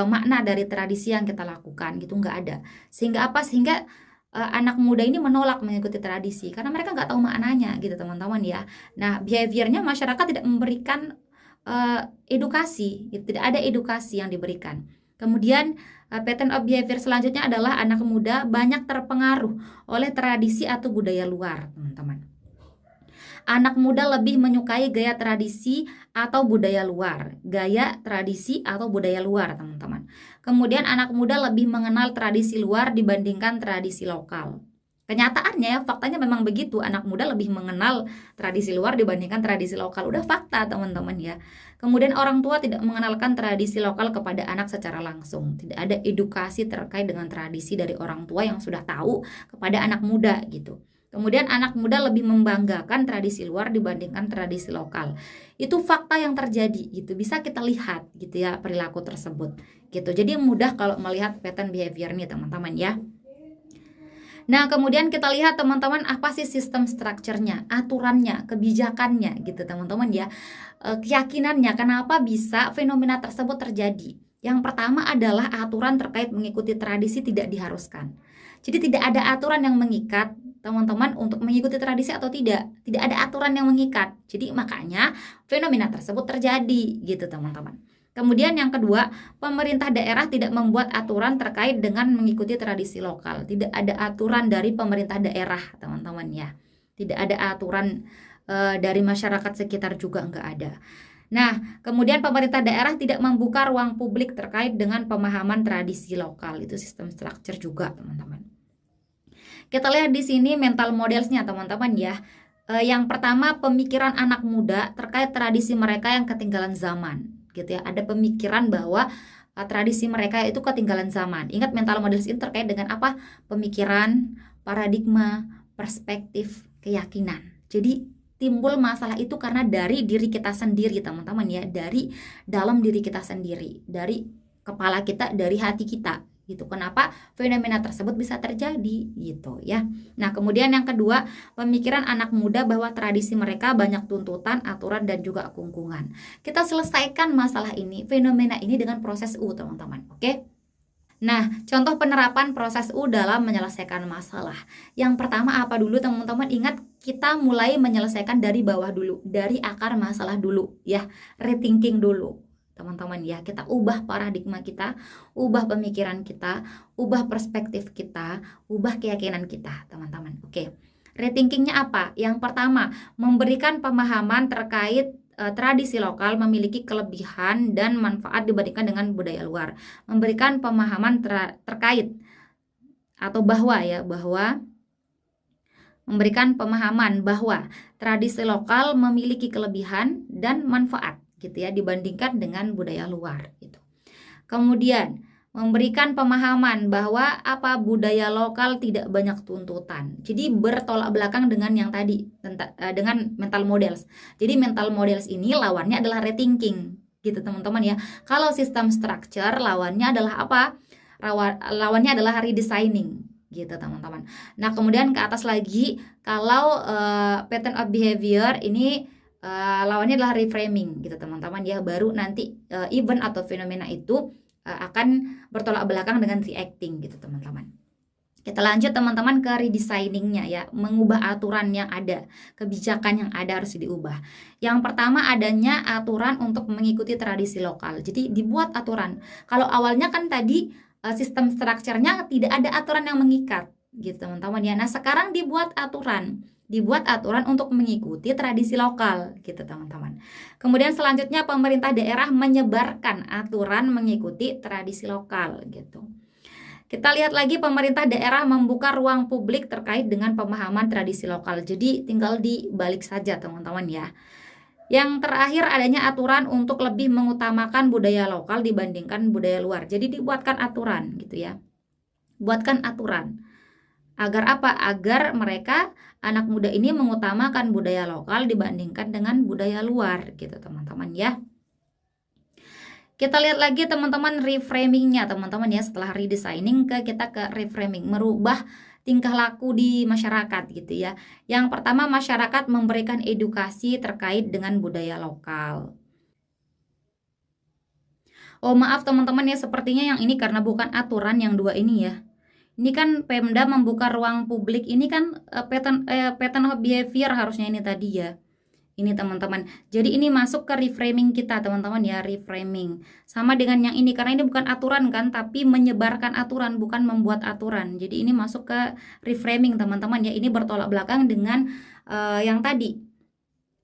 makna dari tradisi yang kita lakukan gitu, nggak ada. Sehingga apa? Sehingga anak muda ini menolak mengikuti tradisi karena mereka nggak tahu maknanya gitu teman-teman ya. Nah, behaviornya masyarakat tidak memberikan edukasi, gitu. Tidak ada edukasi yang diberikan. Kemudian pattern of behavior selanjutnya adalah anak muda banyak terpengaruh oleh tradisi atau budaya luar, teman-teman. Anak muda lebih menyukai gaya tradisi atau budaya luar. Gaya tradisi atau budaya luar, teman-teman. Kemudian anak muda lebih mengenal tradisi luar dibandingkan tradisi lokal. Kenyataannya, faktanya memang begitu. Anak muda lebih mengenal tradisi luar dibandingkan tradisi lokal. Udah fakta, teman-teman ya. Kemudian orang tua tidak mengenalkan tradisi lokal kepada anak secara langsung. Tidak ada edukasi terkait dengan tradisi dari orang tua yang sudah tahu kepada anak muda gitu. Kemudian anak muda lebih membanggakan tradisi luar dibandingkan tradisi lokal. Itu fakta yang terjadi gitu. Bisa kita lihat gitu ya perilaku tersebut gitu. Jadi mudah kalau melihat pattern behavior nih teman-teman ya. Nah, kemudian kita lihat teman-teman apa sih sistem strukturnya, aturannya, kebijakannya gitu teman-teman ya. Keyakinannya kenapa bisa fenomena tersebut terjadi. Yang pertama adalah aturan terkait mengikuti tradisi tidak diharuskan. Jadi tidak ada aturan yang mengikat teman-teman untuk mengikuti tradisi atau tidak. Tidak ada aturan yang mengikat. Jadi makanya fenomena tersebut terjadi gitu teman-teman. Kemudian yang kedua, pemerintah daerah tidak membuat aturan terkait dengan mengikuti tradisi lokal. Tidak ada aturan dari pemerintah daerah teman-teman ya. Tidak ada aturan dari masyarakat sekitar juga nggak ada. Nah, kemudian pemerintah daerah tidak membuka ruang publik terkait dengan pemahaman tradisi lokal. Itu sistem struktur juga teman-teman. Kita lihat di sini mental modelsnya teman-teman ya. Yang pertama pemikiran anak muda terkait tradisi mereka yang ketinggalan zaman gitu ya. Ada pemikiran bahwa tradisi mereka itu ketinggalan zaman. Ingat mental models ini terkait dengan apa? Pemikiran, paradigma, perspektif, keyakinan. Jadi timbul masalah itu karena dari diri kita sendiri teman-teman ya. Dari dalam diri kita sendiri. Dari kepala kita, dari hati kita gitu. Kenapa fenomena tersebut bisa terjadi gitu ya. Nah, kemudian yang kedua, pemikiran anak muda bahwa tradisi mereka banyak tuntutan, aturan dan juga kungkungan. Kita selesaikan masalah ini, fenomena ini dengan proses U, teman-teman. Oke? Nah, contoh penerapan proses U dalam menyelesaikan masalah. Yang pertama apa dulu, teman-teman? Ingat, kita mulai menyelesaikan dari bawah dulu, dari akar masalah dulu ya. Rethinking dulu. Teman-teman ya, kita ubah paradigma kita, ubah pemikiran kita, ubah perspektif kita, ubah keyakinan kita, teman-teman. Oke. Rethinkingnya apa? Yang pertama, memberikan pemahaman terkait tradisi lokal memiliki kelebihan dan manfaat dibandingkan dengan budaya luar. Memberikan pemahaman terkait atau bahwa memberikan pemahaman bahwa tradisi lokal memiliki kelebihan dan manfaat gitu ya dibandingkan dengan budaya luar gitu. Kemudian memberikan pemahaman bahwa budaya lokal tidak banyak tuntutan. Jadi bertolak belakang dengan yang tadi dengan mental models. Jadi mental models ini lawannya adalah rethinking gitu teman-teman ya. Kalau sistem structure lawannya adalah apa? Lawannya adalah redesigning gitu teman-teman. Nah, kemudian ke atas lagi kalau pattern of behavior ini lawannya adalah reframing gitu teman-teman ya. Baru nanti event atau fenomena itu akan bertolak belakang dengan reacting gitu teman-teman. Kita lanjut teman-teman ke redesigningnya ya. Mengubah aturan yang ada, kebijakan yang ada harus diubah. Yang pertama adanya aturan untuk mengikuti tradisi lokal. Jadi dibuat aturan. Kalau awalnya kan tadi sistem strukturnya tidak ada aturan yang mengikat gitu teman-teman ya. Nah, sekarang dibuat aturan untuk mengikuti tradisi lokal gitu teman-teman. Kemudian selanjutnya pemerintah daerah menyebarkan aturan mengikuti tradisi lokal gitu. Kita lihat lagi pemerintah daerah membuka ruang publik terkait dengan pemahaman tradisi lokal. Jadi tinggal dibalik saja teman-teman ya. Yang terakhir adanya aturan untuk lebih mengutamakan budaya lokal dibandingkan budaya luar. Jadi dibuatkan aturan gitu ya. Buatkan aturan. Agar apa? Agar mereka anak muda ini mengutamakan budaya lokal dibandingkan dengan budaya luar gitu teman-teman ya. Kita lihat lagi teman-teman reframingnya teman-teman ya. Setelah redesigning kita ke reframing, merubah tingkah laku di masyarakat gitu ya. Yang pertama masyarakat memberikan edukasi terkait dengan budaya lokal. Oh maaf teman-teman ya, sepertinya yang ini karena bukan aturan yang dua ini ya. Ini kan Pemda membuka ruang publik, ini kan pattern of behavior harusnya ini tadi ya. Ini teman-teman. Jadi ini masuk ke reframing kita teman-teman ya, reframing. Sama dengan yang ini karena ini bukan aturan kan, tapi menyebarkan aturan, bukan membuat aturan. Jadi ini masuk ke reframing teman-teman ya. Ini bertolak belakang dengan yang tadi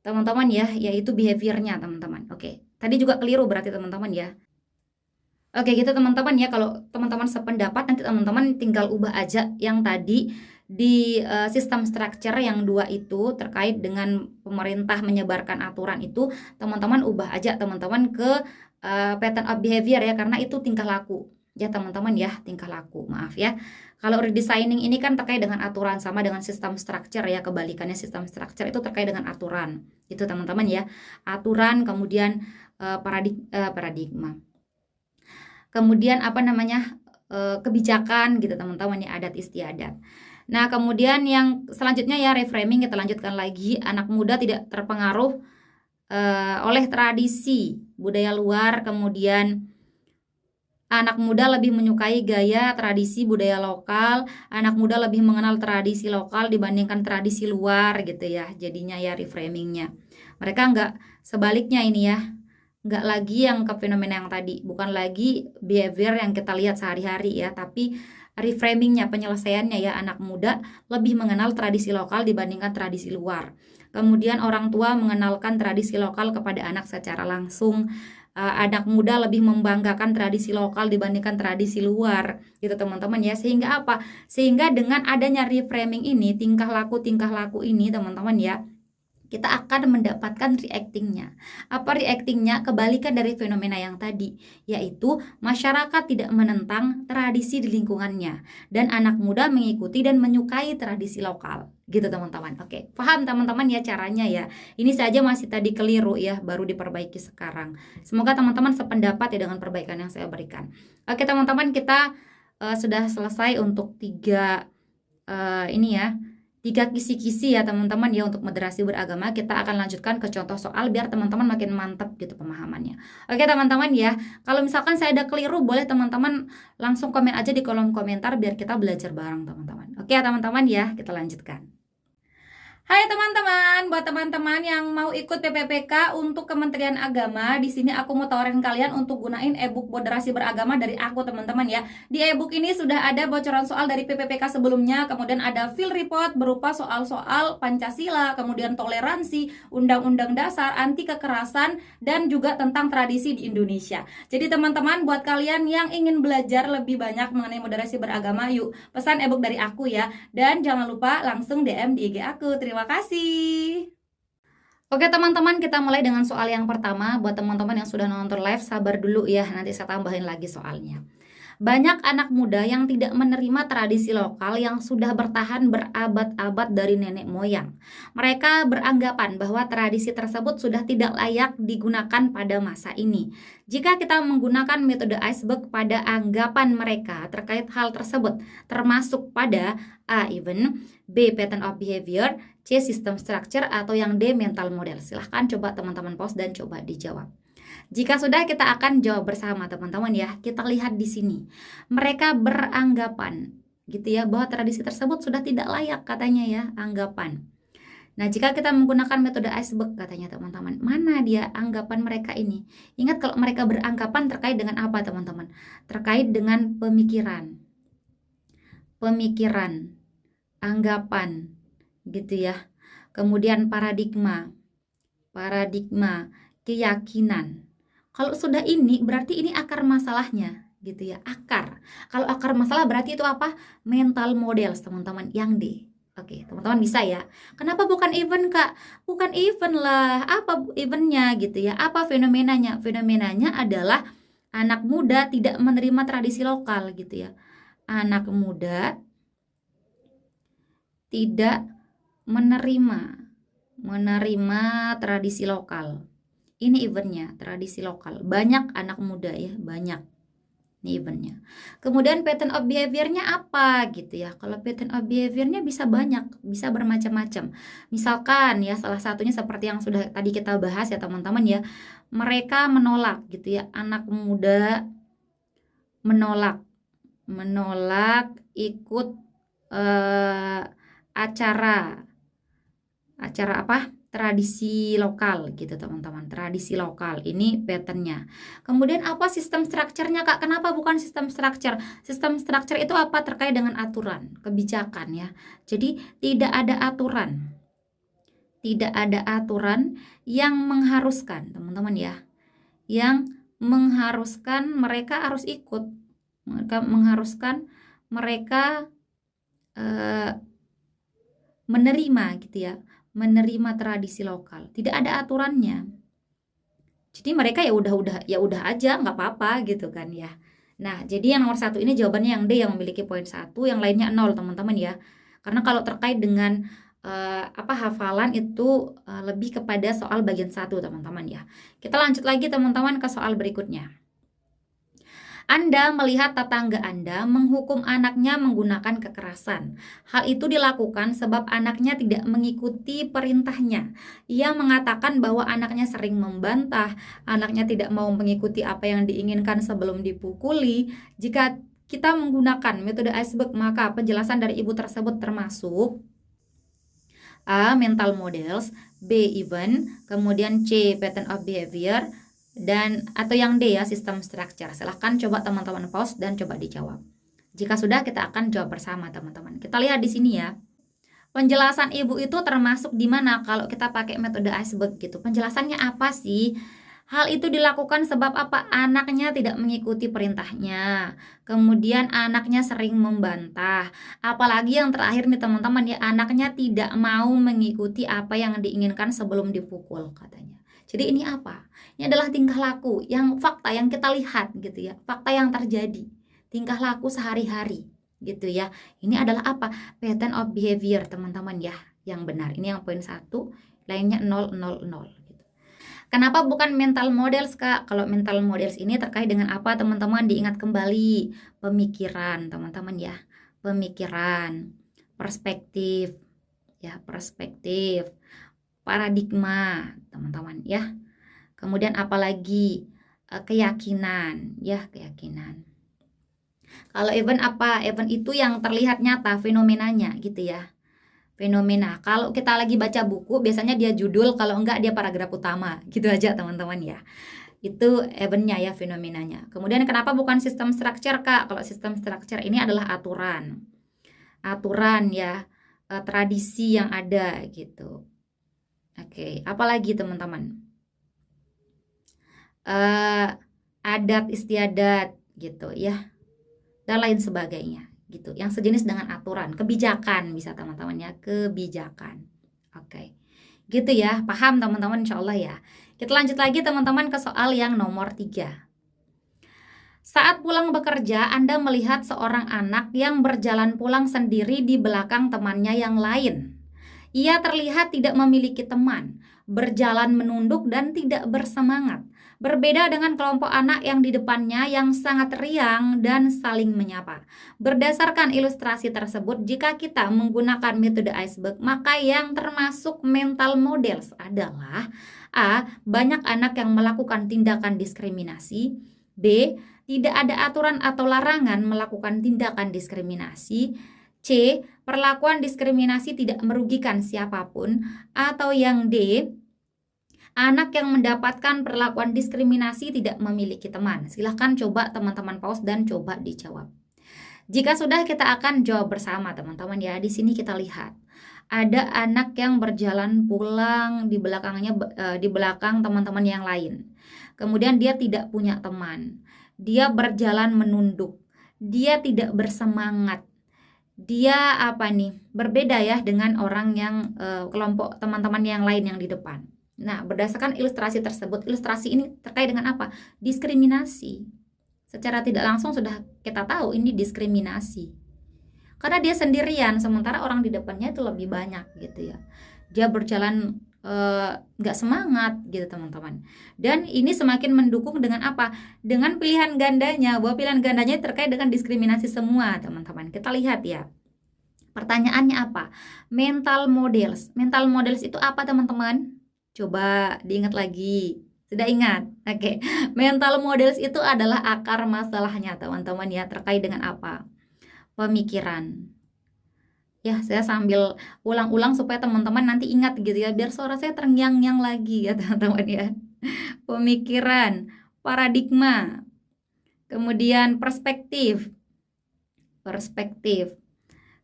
teman-teman ya, yaitu behaviornya teman-teman. Oke, tadi juga keliru berarti teman-teman ya. Oke gitu teman-teman ya, kalau teman-teman sependapat nanti teman-teman tinggal ubah aja yang tadi di sistem structure yang 2 itu terkait dengan pemerintah menyebarkan aturan itu, teman-teman ubah aja teman-teman ke pattern of behavior ya, karena itu tingkah laku ya teman-teman ya, tingkah laku, maaf ya. Kalau redesigning ini kan terkait dengan aturan, sama dengan sistem structure ya, kebalikannya sistem structure itu terkait dengan aturan itu teman-teman ya, aturan kemudian paradigma, kemudian apa namanya kebijakan gitu teman-teman ya, adat istiadat. Nah kemudian yang selanjutnya ya reframing, kita lanjutkan lagi. Anak muda tidak terpengaruh oleh tradisi budaya luar, kemudian anak muda lebih menyukai gaya tradisi budaya lokal, anak muda lebih mengenal tradisi lokal dibandingkan tradisi luar gitu ya, jadinya ya reframingnya. Mereka nggak sebaliknya ini ya, nggak lagi yang ke fenomena yang tadi, bukan lagi behavior yang kita lihat sehari-hari ya, tapi reframingnya, penyelesaiannya ya, anak muda lebih mengenal tradisi lokal dibandingkan tradisi luar. Kemudian orang tua mengenalkan tradisi lokal kepada anak secara langsung. Anak muda lebih membanggakan tradisi lokal dibandingkan tradisi luar gitu teman-teman ya. Sehingga apa? Sehingga dengan adanya reframing ini, tingkah laku ini teman-teman ya, kita akan mendapatkan reactingnya. Apa reactingnya? Kebalikan dari fenomena yang tadi, yaitu masyarakat tidak menentang tradisi di lingkungannya dan anak muda mengikuti dan menyukai tradisi lokal gitu teman-teman. Oke, paham teman-teman ya caranya ya. Ini saja masih tadi keliru ya, baru diperbaiki sekarang. Semoga teman-teman sependapat ya dengan perbaikan yang saya berikan. Oke teman-teman, kita sudah selesai untuk 3 ini ya, 3 kisi-kisi ya teman-teman ya untuk moderasi beragama. Kita akan lanjutkan ke contoh soal biar teman-teman makin mantap gitu pemahamannya. Oke teman-teman ya, kalau misalkan saya ada keliru boleh teman-teman langsung komen aja di kolom komentar biar kita belajar bareng teman-teman. Oke ya teman-teman ya, kita lanjutkan. Hai teman-teman, buat teman-teman yang mau ikut PPPK untuk Kementerian Agama, di sini aku mau tawarin kalian untuk gunain e-book moderasi beragama dari aku teman-teman ya. Di e-book ini sudah ada bocoran soal dari PPPK sebelumnya, kemudian ada field report berupa soal-soal Pancasila, kemudian toleransi, undang-undang dasar, anti kekerasan, dan juga tentang tradisi di Indonesia. Jadi teman-teman, buat kalian yang ingin belajar lebih banyak mengenai moderasi beragama, yuk pesan e-book dari aku ya. Dan jangan lupa langsung DM di IG aku. Terima kasih. Oke teman-teman, kita mulai dengan soal yang pertama. Buat teman-teman yang sudah nonton live, sabar dulu ya, nanti saya tambahin lagi soalnya. Banyak anak muda yang tidak menerima tradisi lokal yang sudah bertahan berabad-abad dari nenek moyang. Mereka beranggapan bahwa tradisi tersebut sudah tidak layak digunakan pada masa ini. Jika kita menggunakan metode iceberg pada anggapan mereka terkait hal tersebut, termasuk pada A. Event, B. Pattern of behavior, C. System structure, atau yang D. Mental model. Silahkan coba teman-teman pause dan coba dijawab. Jika sudah, kita akan jawab bersama teman-teman ya. Kita lihat di sini. Mereka beranggapan gitu ya bahwa tradisi tersebut sudah tidak layak katanya ya, anggapan. Nah, jika kita menggunakan metode iceberg katanya teman-teman, mana dia anggapan mereka ini? Ingat kalau mereka beranggapan terkait dengan apa teman-teman? Terkait dengan pemikiran. Pemikiran, anggapan gitu ya. Kemudian paradigma, keyakinan. Kalau sudah ini berarti ini akar masalahnya gitu ya, akar. Kalau akar masalah berarti itu apa? Mental model teman-teman, yang D. Oke, teman-teman bisa ya. Kenapa bukan event Kak? Bukan event lah. Apa eventnya gitu ya? Apa fenomenanya? Fenomenanya adalah anak muda tidak menerima tradisi lokal gitu ya. Anak muda tidak menerima tradisi lokal. Ini eventnya, tradisi lokal. Banyak anak muda ya, banyak. Ini eventnya. Kemudian pattern of behavior-nya apa gitu ya. Kalau pattern of behavior-nya bisa banyak, bisa bermacam-macam. Misalkan ya, salah satunya seperti yang sudah tadi kita bahas ya teman-teman ya. Mereka menolak gitu ya, anak muda menolak menolak ikut acara apa? Tradisi lokal gitu teman-teman. Tradisi lokal ini patternnya. Kemudian apa sistem strukturnya Kak? Kenapa bukan sistem struktur? Sistem struktur itu apa? Terkait dengan aturan, kebijakan ya. Jadi tidak ada aturan. Tidak ada aturan yang mengharuskan teman-teman ya. Yang mengharuskan mereka harus ikut. Mengharuskan mereka menerima gitu ya. Menerima tradisi lokal, tidak ada aturannya. Jadi mereka ya udah aja, nggak apa-apa gitu kan ya. Nah, jadi yang nomor 1 ini jawabannya yang D yang memiliki poin 1, yang lainnya 0 teman-teman ya. Karena kalau terkait dengan hafalan itu lebih kepada soal bagian 1 teman-teman ya. Kita lanjut lagi teman-teman ke soal berikutnya. Anda melihat tetangga Anda menghukum anaknya menggunakan kekerasan. Hal itu dilakukan sebab anaknya tidak mengikuti perintahnya. Ia mengatakan bahwa anaknya sering membantah, anaknya tidak mau mengikuti apa yang diinginkan sebelum dipukuli. Jika kita menggunakan metode iceberg, maka penjelasan dari ibu tersebut termasuk A. Mental models, B. Event, kemudian C. Pattern of behavior, dan atau yang D ya sistem structure. Silahkan coba teman-teman pause dan coba dijawab. Jika sudah kita akan jawab bersama teman-teman. Kita lihat di sini ya. Penjelasan ibu itu termasuk di mana kalau kita pakai metode iceberg gitu. Penjelasannya apa sih? Hal itu dilakukan sebab apa? Anaknya tidak mengikuti perintahnya. Kemudian anaknya sering membantah. Apalagi yang terakhir nih teman-teman ya, anaknya tidak mau mengikuti apa yang diinginkan sebelum dipukul katanya. Jadi ini apa? Ini adalah tingkah laku yang fakta yang kita lihat gitu ya. Fakta yang terjadi. Tingkah laku sehari-hari gitu ya. Ini adalah apa? Pattern of behavior teman-teman ya. Yang benar. Ini yang poin 1, lainnya 0, 0, 0 gitu. Kenapa bukan mental models Kak? Kalau mental models ini terkait dengan apa teman-teman? Diingat kembali. Pemikiran teman-teman ya. Pemikiran. Perspektif. Ya, perspektif. Paradigma teman-teman ya. Kemudian apalagi keyakinan ya, keyakinan. Kalau event apa? Event itu yang terlihat nyata fenomenanya gitu ya. Fenomena. Kalau kita lagi baca buku biasanya dia judul, kalau enggak dia paragraf utama. Gitu aja teman-teman ya. Itu eventnya ya, fenomenanya. Kemudian kenapa bukan sistem structure Kak? Kalau sistem structure ini adalah aturan. Aturan ya, tradisi yang ada gitu. Oke, apalagi teman-teman? Adat istiadat gitu ya, dan lain sebagainya gitu. Yang sejenis dengan aturan, kebijakan bisa teman-teman ya, kebijakan. Oke. Gitu ya, paham teman-teman insyaallah ya. Kita lanjut lagi teman-teman ke soal yang nomor 3. Saat pulang bekerja, Anda melihat seorang anak yang berjalan pulang sendiri di belakang temannya yang lain. Ia terlihat tidak memiliki teman, berjalan menunduk dan tidak bersemangat. Berbeda dengan kelompok anak yang di depannya yang sangat riang dan saling menyapa. Berdasarkan ilustrasi tersebut, jika kita menggunakan metode iceberg, maka yang termasuk mental models adalah A. Banyak anak yang melakukan tindakan diskriminasi. B. Tidak ada aturan atau larangan melakukan tindakan diskriminasi. C. Perlakuan diskriminasi tidak merugikan siapapun. Atau yang D. Anak yang mendapatkan perlakuan diskriminasi tidak memiliki teman. Silahkan coba teman-teman pause dan coba dijawab. Jika sudah kita akan jawab bersama teman-teman ya. Di sini kita lihat. Ada anak yang berjalan pulang di belakangnya di belakang teman-teman yang lain. Kemudian dia tidak punya teman. Dia berjalan menunduk. Dia tidak bersemangat. Dia berbeda ya dengan orang yang kelompok teman-teman yang lain yang di depan. Nah, berdasarkan ilustrasi tersebut, ilustrasi ini terkait dengan apa? Diskriminasi. Secara tidak langsung sudah kita tahu ini diskriminasi. Karena dia sendirian, sementara orang di depannya itu lebih banyak gitu ya. Dia berjalan nggak semangat gitu teman-teman. Dan ini semakin mendukung dengan apa? Dengan pilihan gandanya, bahwa pilihan gandanya terkait dengan diskriminasi semua teman-teman. Kita lihat ya. Pertanyaannya apa? Mental models. Mental models itu apa teman-teman? Coba diingat lagi. Sudah ingat? Oke. Mental models itu adalah akar masalahnya, teman-teman ya. Terkait dengan apa? Pemikiran. Ya, saya sambil ulang-ulang supaya teman-teman nanti ingat gitu ya, biar suara saya terngiang-ngiang lagi ya, teman-teman ya. Pemikiran, paradigma, kemudian perspektif, perspektif.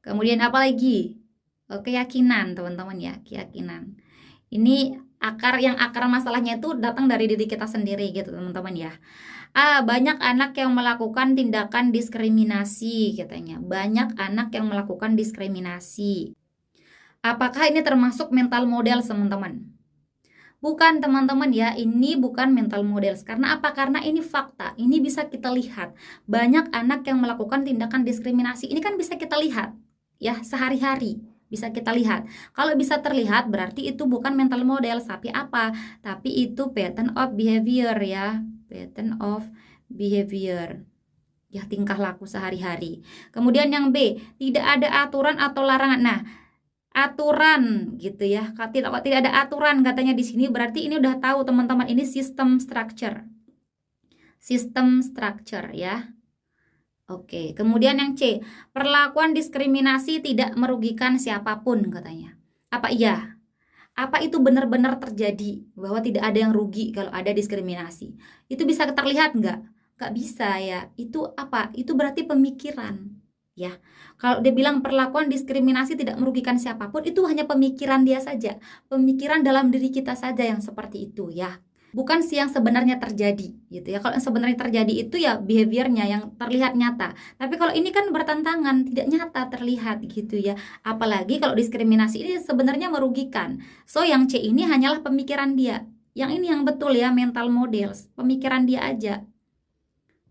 Kemudian apa lagi? Keyakinan, teman-teman ya, keyakinan. Ini akar masalahnya itu datang dari diri kita sendiri gitu, teman-teman ya. Banyak anak yang melakukan tindakan diskriminasi katanya. Banyak anak yang melakukan diskriminasi. Apakah ini termasuk mental model, teman-teman? Bukan, teman-teman ya, ini bukan mental models. Karena apa? Karena ini fakta. Ini bisa kita lihat. Banyak anak yang melakukan tindakan diskriminasi. Ini kan bisa kita lihat ya, sehari-hari bisa kita lihat. Kalau bisa terlihat berarti itu bukan mental model, tapi apa? Tapi itu pattern of behavior ya. Pattern of behavior. Ya, tingkah laku sehari-hari. Kemudian yang B, tidak ada aturan atau larangan. Nah, aturan gitu ya. Kalau tidak ada aturan katanya di sini, berarti ini udah tahu teman-teman, ini sistem structure. Sistem structure ya. Oke, kemudian yang C, perlakuan diskriminasi tidak merugikan siapapun katanya. Apa iya? Apa itu benar-benar terjadi bahwa tidak ada yang rugi kalau ada diskriminasi? Itu bisa terlihat nggak? Nggak bisa ya. Itu apa? Itu berarti pemikiran. Ya, kalau dia bilang perlakuan diskriminasi tidak merugikan siapapun, itu hanya pemikiran dia saja, pemikiran dalam diri kita saja yang seperti itu ya, bukan sih yang sebenarnya terjadi gitu ya. Kalau yang sebenarnya terjadi itu ya behaviornya yang terlihat nyata, tapi kalau ini kan bertentangan, tidak nyata terlihat gitu ya. Apalagi kalau diskriminasi ini sebenarnya merugikan. So yang C ini hanyalah pemikiran dia, yang ini yang betul ya, mental models, pemikiran dia aja.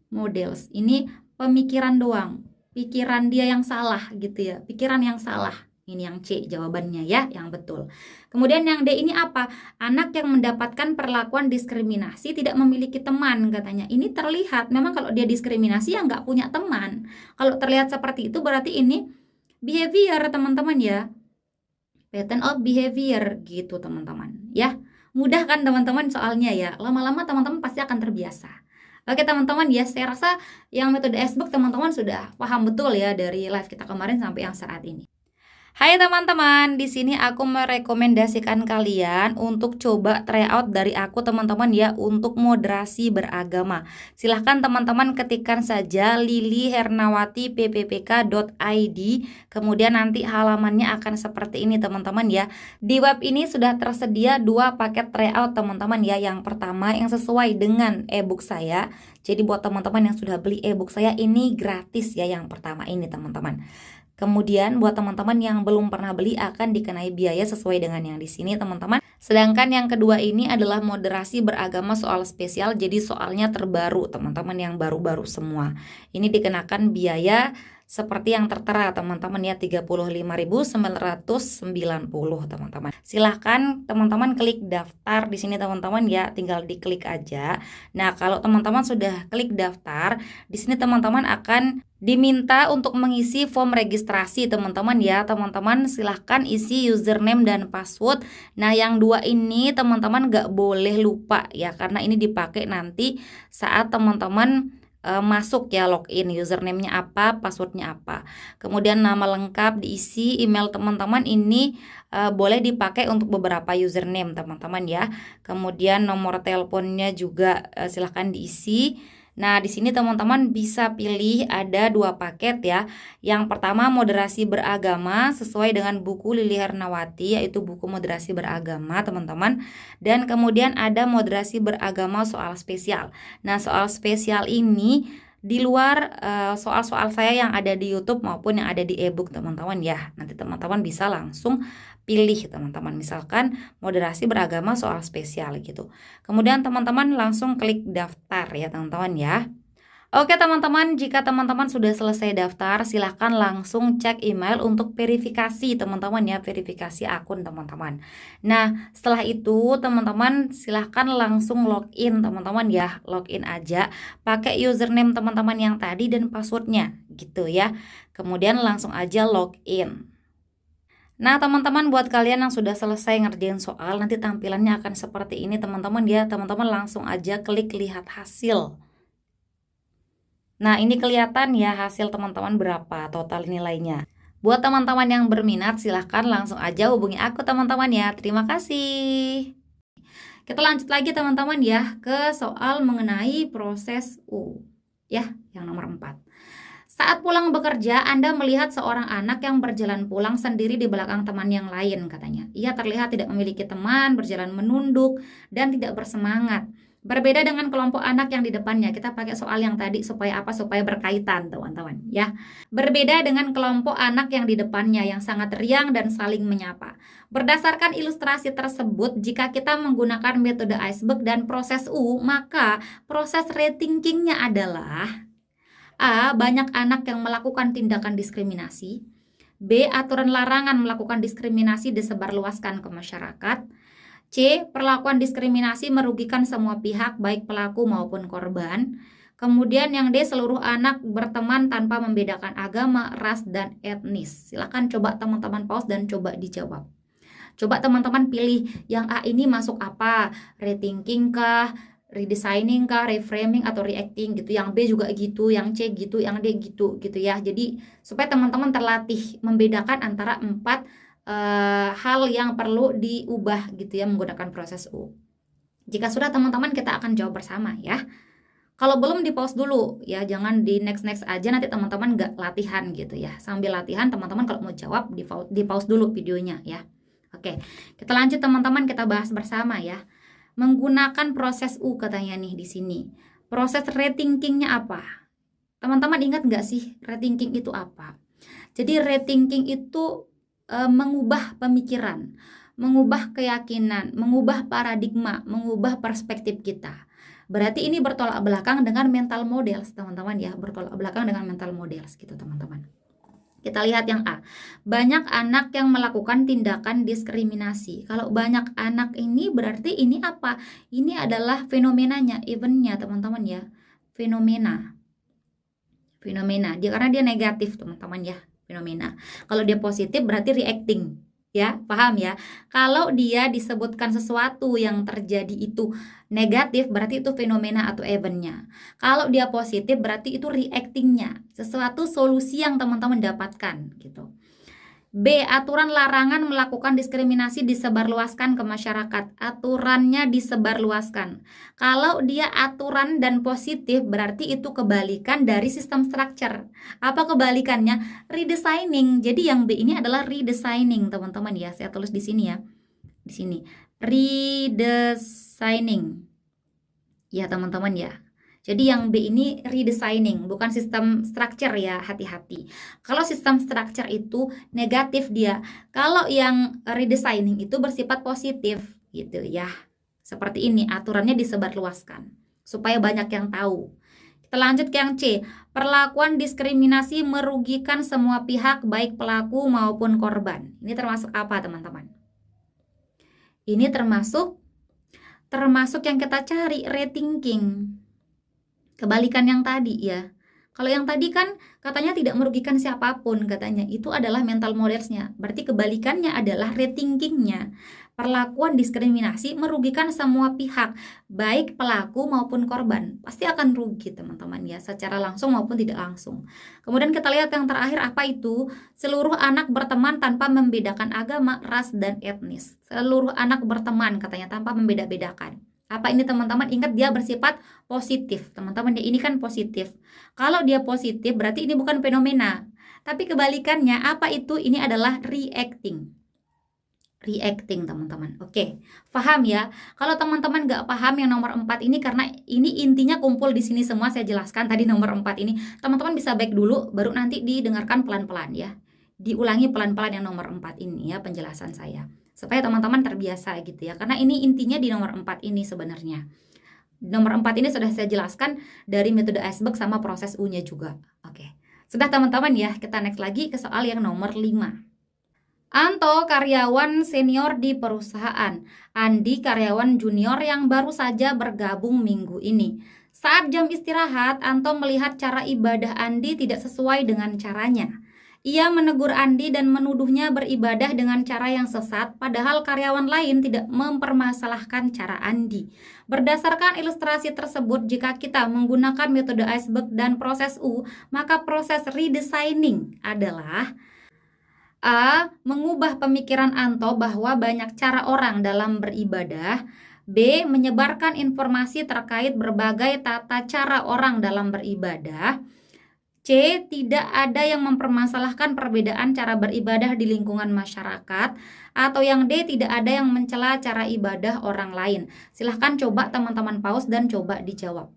Models ini pemikiran doang, pikiran dia yang salah gitu ya, pikiran yang salah. Ini yang C jawabannya ya, yang betul. Kemudian yang D ini apa? Anak yang mendapatkan perlakuan diskriminasi tidak memiliki teman katanya. Ini terlihat memang kalau dia diskriminasi ya nggak punya teman. Kalau terlihat seperti itu berarti ini behavior, teman-teman ya. Pattern of behavior gitu, teman-teman ya. Mudah kan teman-teman soalnya ya. Lama-lama teman-teman pasti akan terbiasa. Oke teman-teman ya, saya rasa yang metode S-book teman-teman sudah paham betul ya dari live kita kemarin sampai yang saat ini. Hai teman-teman, di sini aku merekomendasikan kalian untuk coba tryout dari aku teman-teman ya, untuk moderasi beragama. Silahkan teman-teman ketikkan saja lilihernawati.pppk.id, kemudian nanti halamannya akan seperti ini teman-teman ya. Di web ini sudah tersedia 2 paket tryout teman-teman ya. Yang pertama yang sesuai dengan ebook saya. Jadi buat teman-teman yang sudah beli ebook saya ini gratis ya, yang pertama ini teman-teman. Kemudian buat teman-teman yang belum pernah beli akan dikenai biaya sesuai dengan yang di sini teman-teman. Sedangkan yang kedua ini adalah moderasi beragama soal spesial, jadi soalnya terbaru teman-teman, yang baru-baru semua. Ini dikenakan biaya seperti yang tertera teman-teman ya, 35.990 teman-teman. Silahkan teman-teman klik daftar di sini teman-teman ya, tinggal diklik aja. Nah, kalau teman-teman sudah klik daftar, di sini teman-teman akan diminta untuk mengisi form registrasi teman-teman ya. Teman-teman silahkan isi username dan password. Nah yang 2 ini teman-teman gak boleh lupa ya, karena ini dipakai nanti saat teman-teman masuk ya, login, username-nya apa, passwordnya apa. Kemudian nama lengkap diisi, email teman-teman ini boleh dipakai untuk beberapa username teman-teman ya. Kemudian nomor teleponnya juga silahkan diisi. Nah, di sini teman-teman bisa pilih ada 2 paket ya. Yang pertama moderasi beragama sesuai dengan buku Lili Hernawati, yaitu buku moderasi beragama teman-teman. Dan kemudian ada moderasi beragama soal spesial. Nah, soal spesial ini di luar soal-soal saya yang ada di YouTube maupun yang ada di ebook teman-teman ya. Nanti teman-teman bisa langsung pilih teman-teman, misalkan moderasi beragama soal spesial gitu. Kemudian teman-teman langsung klik daftar ya teman-teman ya. Oke teman-teman, jika teman-teman sudah selesai daftar, silahkan langsung cek email untuk verifikasi teman-teman ya, verifikasi akun teman-teman. Nah, setelah itu teman-teman silahkan langsung login teman-teman ya, login aja pakai username teman-teman yang tadi dan passwordnya gitu ya. Kemudian langsung aja login. Nah, teman-teman, buat kalian yang sudah selesai ngerjain soal, nanti tampilannya akan seperti ini, teman-teman ya. Teman-teman langsung aja klik lihat hasil. Nah, ini kelihatan ya hasil teman-teman berapa total nilainya. Buat teman-teman yang berminat, silahkan langsung aja hubungi aku, teman-teman ya. Terima kasih. Kita lanjut lagi, teman-teman ya, ke soal mengenai proses U. Ya, yang nomor 4. Saat pulang bekerja, Anda melihat seorang anak yang berjalan pulang sendiri di belakang teman yang lain, katanya. Ia terlihat tidak memiliki teman, berjalan menunduk, dan tidak bersemangat. Berbeda dengan kelompok anak yang di depannya. Kita pakai soal yang tadi supaya apa? Supaya berkaitan, teman-teman. Ya, berbeda dengan kelompok anak yang di depannya yang sangat riang dan saling menyapa. Berdasarkan ilustrasi tersebut, jika kita menggunakan metode iceberg dan proses U, maka proses rethinkingnya adalah A. Banyak anak yang melakukan tindakan diskriminasi. B. Aturan larangan melakukan diskriminasi disebarluaskan ke masyarakat. C. Perlakuan diskriminasi merugikan semua pihak, baik pelaku maupun korban. Kemudian yang D. Seluruh anak berteman tanpa membedakan agama, ras, dan etnis. Silakan coba teman-teman pause dan coba dijawab. Coba teman-teman pilih yang A ini masuk apa? Rethinking kah? Redesigning kah, reframing atau reacting gitu. Yang B juga gitu, yang C gitu, yang D gitu ya. Jadi supaya teman-teman terlatih membedakan antara 4 hal yang perlu diubah gitu ya menggunakan proses U. Jika sudah, teman-teman, kita akan jawab bersama ya. Kalau belum, di pause dulu ya, jangan di next aja, nanti teman-teman nggak latihan gitu ya. Sambil latihan, teman-teman kalau mau jawab di pause dulu videonya ya. Oke, kita lanjut, teman-teman, kita bahas bersama ya. Menggunakan proses U katanya nih di sini. Proses rethinkingnya apa? Teman-teman ingat nggak sih rethinking itu apa? Jadi rethinking itu mengubah pemikiran, mengubah keyakinan, mengubah paradigma, mengubah perspektif kita. Berarti ini bertolak belakang dengan mental models, teman-teman ya. Bertolak belakang dengan mental models gitu, teman-teman. Kita lihat yang A. Banyak anak yang melakukan tindakan diskriminasi. Kalau banyak anak ini berarti ini apa? Ini adalah fenomenanya, eventnya, teman-teman ya. Fenomena. Dia karena dia negatif, teman-teman ya. Fenomena. Kalau dia positif berarti reacting. Ya, paham ya? Kalau dia disebutkan sesuatu yang terjadi itu negatif, berarti itu fenomena atau eventnya. Kalau dia positif, berarti itu reactingnya, sesuatu solusi yang teman-teman dapatkan gitu. B. Aturan larangan melakukan diskriminasi disebarluaskan ke masyarakat. Aturannya disebarluaskan. Kalau dia aturan dan positif, berarti itu kebalikan dari sistem structure. Apa kebalikannya? Redesigning. Jadi yang B ini adalah redesigning, teman-teman ya. Saya tulis di sini ya. Di sini. Redesigning. Ya, teman-teman ya. Jadi yang B ini redesigning, bukan sistem structure ya, hati-hati. Kalau sistem structure itu negatif dia. Kalau yang redesigning itu bersifat positif gitu ya. Seperti ini, aturannya disebarluaskan supaya banyak yang tahu. Kita lanjut ke yang C. Perlakuan diskriminasi merugikan semua pihak, baik pelaku maupun korban. Ini termasuk apa, teman-teman? Ini termasuk yang kita cari, rethinking. Kebalikan yang tadi ya. Kalau yang tadi kan katanya tidak merugikan siapapun katanya. Itu adalah mental modelsnya. Berarti kebalikannya adalah rethinkingnya. Perlakuan diskriminasi merugikan semua pihak, baik pelaku maupun korban. Pasti akan rugi, teman-teman ya, secara langsung maupun tidak langsung. Kemudian kita lihat yang terakhir, apa itu? Seluruh anak berteman tanpa membedakan agama, ras, dan etnis. Seluruh anak berteman katanya tanpa membeda-bedakan. Apa ini, teman-teman? Ingat, dia bersifat positif, teman-teman ya. Ini kan positif. Kalau dia positif berarti ini bukan fenomena. Tapi kebalikannya, apa itu? Ini adalah reacting, teman-teman. Oke, paham ya? Kalau teman-teman nggak paham yang nomor 4 ini, karena ini intinya kumpul di sini semua, saya jelaskan tadi nomor 4 ini. Teman-teman bisa back dulu, baru nanti didengarkan pelan-pelan ya. Diulangi pelan-pelan yang nomor 4 ini ya, penjelasan saya. Supaya teman-teman terbiasa gitu ya. Karena ini intinya di nomor 4 ini sebenarnya. Nomor 4 ini sudah saya jelaskan dari metode iceberg sama proses U-nya juga. Oke. Sudah, teman-teman ya. Kita next lagi ke soal yang nomor 5. Anto karyawan senior di perusahaan. Andi karyawan junior yang baru saja bergabung minggu ini. Saat jam istirahat, Anto melihat cara ibadah Andi tidak sesuai dengan caranya. Ia menegur Andi dan menuduhnya beribadah dengan cara yang sesat, padahal karyawan lain tidak mempermasalahkan cara Andi. Berdasarkan ilustrasi tersebut, jika kita menggunakan metode iceberg dan proses U, maka proses redesigning adalah A. Mengubah pemikiran Anto bahwa banyak cara orang dalam beribadah. B. Menyebarkan informasi terkait berbagai tata cara orang dalam beribadah. C. Tidak ada yang mempermasalahkan perbedaan cara beribadah di lingkungan masyarakat. Atau yang D. Tidak ada yang mencela cara ibadah orang lain. Silahkan coba teman-teman pause dan coba dijawab.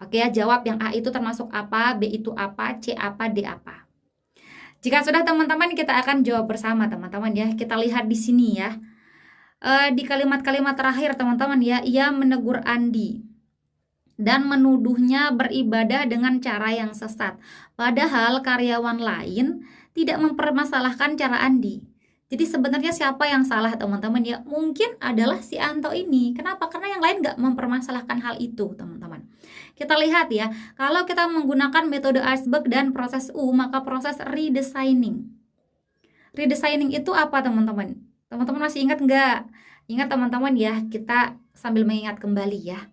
Oke ya, jawab yang A itu termasuk apa, B itu apa, C apa, D apa. Jika sudah teman-teman, kita akan jawab bersama teman-teman ya. Kita lihat di sini ya. Di kalimat-kalimat terakhir teman-teman ya, ia menegur Andi dan menuduhnya beribadah dengan cara yang sesat. Padahal karyawan lain tidak mempermasalahkan cara Andi. Jadi sebenarnya siapa yang salah teman-teman ya? Mungkin adalah si Anto ini. Kenapa? Karena yang lain nggak mempermasalahkan hal itu teman-teman. Kita lihat ya, kalau kita menggunakan metode iceberg dan proses U, maka proses redesigning. Redesigning itu apa teman-teman? Teman-teman masih ingat nggak? Ingat teman-teman ya, kita sambil mengingat kembali ya.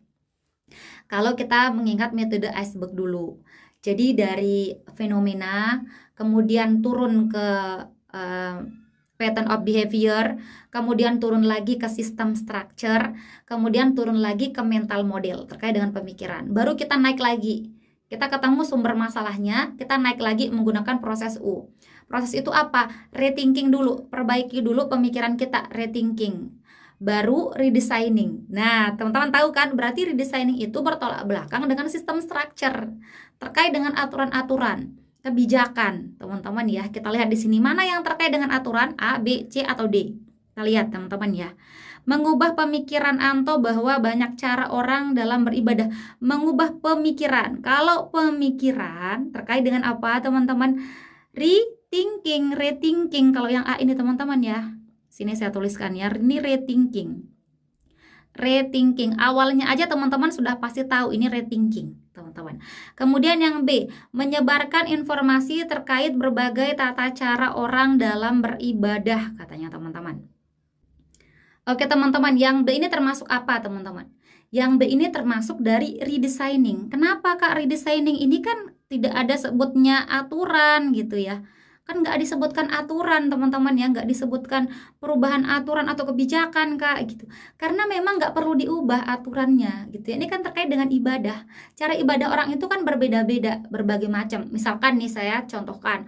Kalau kita mengingat metode iceberg dulu, jadi dari fenomena, kemudian turun ke pattern of behavior, kemudian turun lagi ke sistem structure, kemudian turun lagi ke mental model terkait dengan pemikiran. Baru kita naik lagi, kita ketemu sumber masalahnya, kita naik lagi menggunakan proses U. Proses itu apa? Rethinking dulu, perbaiki dulu pemikiran kita, rethinking. Baru redesigning. Nah, teman-teman tahu kan, berarti redesigning itu bertolak belakang dengan sistem structure terkait dengan aturan-aturan, kebijakan. Teman-teman ya, kita lihat di sini mana yang terkait dengan aturan A, B, C atau D. Kita lihat teman-teman ya. Mengubah pemikiran Anto bahwa banyak cara orang dalam beribadah. Mengubah pemikiran. Kalau pemikiran terkait dengan apa teman-teman? Rethinking. Kalau yang A ini teman-teman ya. Sini saya tuliskan ya, ini rethinking. Awalnya aja teman-teman sudah pasti tahu ini rethinking, teman-teman. Kemudian yang B, menyebarkan informasi terkait berbagai tata cara orang dalam beribadah, katanya teman-teman. Oke teman-teman, yang B ini termasuk apa teman-teman? Yang B ini termasuk dari redesigning. Kenapa Kak redesigning ini kan tidak ada sebutnya aturan gitu ya? Kan nggak disebutkan aturan teman-teman ya, nggak disebutkan perubahan aturan atau kebijakan Kak gitu, karena memang nggak perlu diubah aturannya gitu ya. Ini kan terkait dengan ibadah, cara ibadah orang itu kan berbeda-beda, berbagai macam. Misalkan nih saya contohkan,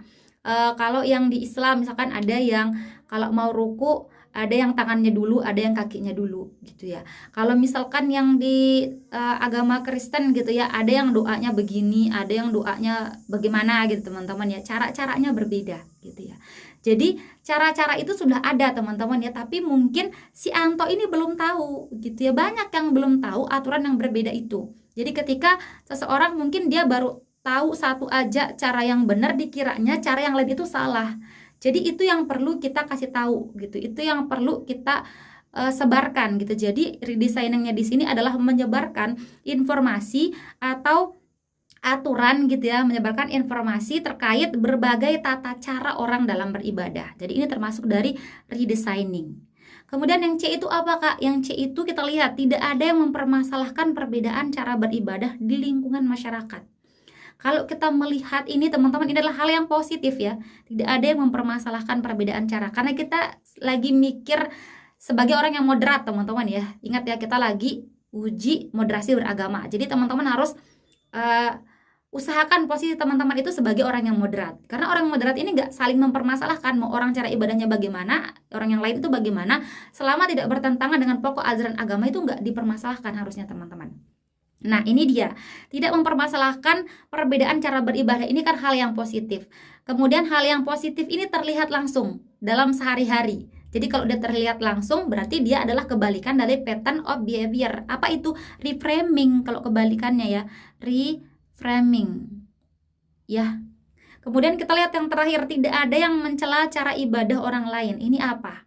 kalau yang di Islam misalkan ada yang kalau mau ruku ada yang tangannya dulu, ada yang kakinya dulu gitu ya. Kalau misalkan yang di agama Kristen gitu ya, ada yang doanya begini, ada yang doanya bagaimana gitu teman-teman ya. Cara-caranya berbeda gitu ya. Jadi cara-cara itu sudah ada teman-teman ya, tapi mungkin si Anto ini belum tahu gitu ya. Banyak yang belum tahu aturan yang berbeda itu. Jadi ketika seseorang mungkin dia baru tahu satu aja cara yang benar, dikiranya cara yang lain itu salah. Jadi itu yang perlu kita kasih tahu gitu. Itu yang perlu kita sebarkan gitu. Jadi redesigningnya di sini adalah menyebarkan informasi atau aturan gitu ya, menyebarkan informasi terkait berbagai tata cara orang dalam beribadah. Jadi ini termasuk dari redesigning. Kemudian yang C itu apa Kak? Yang C itu kita lihat tidak ada yang mempermasalahkan perbedaan cara beribadah di lingkungan masyarakat. Kalau kita melihat ini teman-teman, ini adalah hal yang positif ya. Tidak ada yang mempermasalahkan perbedaan cara. Karena kita lagi mikir sebagai orang yang moderat teman-teman ya. Ingat ya, kita lagi uji moderasi beragama. Jadi teman-teman harus usahakan posisi teman-teman itu sebagai orang yang moderat. Karena orang moderat ini nggak saling mempermasalahkan. Mau orang cara ibadahnya bagaimana, orang yang lain itu bagaimana. Selama tidak bertentangan dengan pokok ajaran agama itu nggak dipermasalahkan harusnya teman-teman. Nah ini dia, tidak mempermasalahkan perbedaan cara beribadah, ini kan hal yang positif. Kemudian hal yang positif ini terlihat langsung dalam sehari-hari. Jadi kalau dia terlihat langsung berarti dia adalah kebalikan dari pattern of behavior. Apa itu? Reframing kalau kebalikannya ya, reframing ya. Kemudian kita lihat yang terakhir, tidak ada yang mencela cara ibadah orang lain. Ini apa?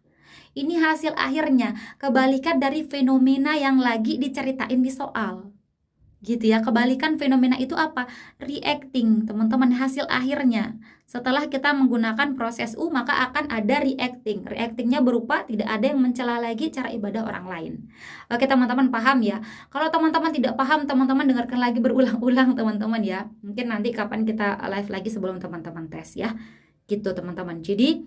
Ini hasil akhirnya kebalikan dari fenomena yang lagi diceritain di soal. gitu ya. Kebalikan fenomena itu apa? Reacting, teman-teman, hasil akhirnya. Setelah kita menggunakan proses U, maka akan ada reacting. Reactingnya berupa tidak ada yang mencela lagi cara ibadah orang lain. Oke, teman-teman paham ya? Kalau teman-teman tidak paham, teman-teman dengarkan lagi berulang-ulang, teman-teman ya. Mungkin nanti kapan kita live lagi sebelum teman-teman tes ya. Gitu, teman-teman. Jadi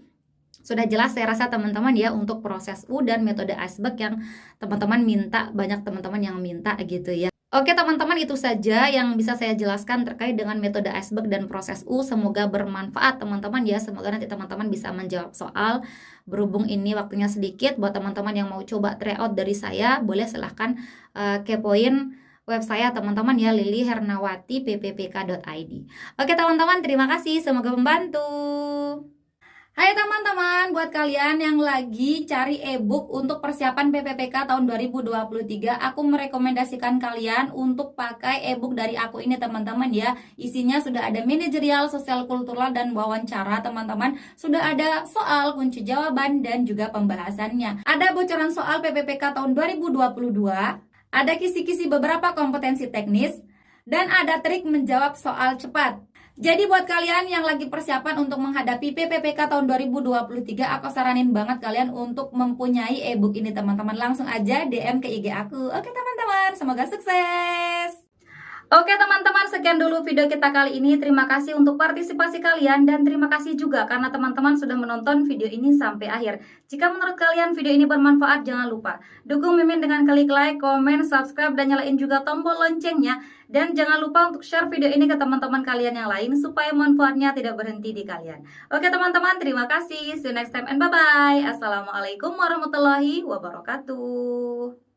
sudah jelas saya rasa teman-teman ya untuk proses U dan metode iceberg yang teman-teman minta, banyak teman-teman yang minta gitu ya. Oke teman-teman, itu saja yang bisa saya jelaskan terkait dengan metode iceberg dan proses U. Semoga bermanfaat teman-teman ya. Semoga nanti teman-teman bisa menjawab soal. Berhubung ini waktunya sedikit, buat teman-teman yang mau coba tryout dari saya, boleh silahkan kepoin web saya teman-teman ya, lilihernawati.pppk.id. Oke teman-teman, terima kasih. Semoga membantu. Hai teman-teman, buat kalian yang lagi cari ebook untuk persiapan PPPK tahun 2023, aku merekomendasikan kalian untuk pakai ebook dari aku ini teman-teman ya. Isinya sudah ada manajerial, sosial kultural, dan wawancara teman-teman. Sudah ada soal, kunci jawaban, dan juga pembahasannya. Ada bocoran soal PPPK tahun 2022, ada kisi-kisi beberapa kompetensi teknis, dan ada trik menjawab soal cepat. Jadi buat kalian yang lagi persiapan untuk menghadapi PPPK tahun 2023, aku saranin banget kalian untuk mempunyai ebook ini teman-teman. Langsung aja DM ke IG aku. Oke teman-teman, semoga sukses. Oke teman-teman, sekian dulu video kita kali ini. Terima kasih untuk partisipasi kalian dan terima kasih juga karena teman-teman sudah menonton video ini sampai akhir. Jika menurut kalian video ini bermanfaat, jangan lupa dukung Mimin dengan klik like, komen, subscribe, dan nyalain juga tombol loncengnya. Dan jangan lupa untuk share video ini ke teman-teman kalian yang lain supaya manfaatnya tidak berhenti di kalian. Oke teman-teman, terima kasih. See you next time and bye-bye. Assalamualaikum warahmatullahi wabarakatuh.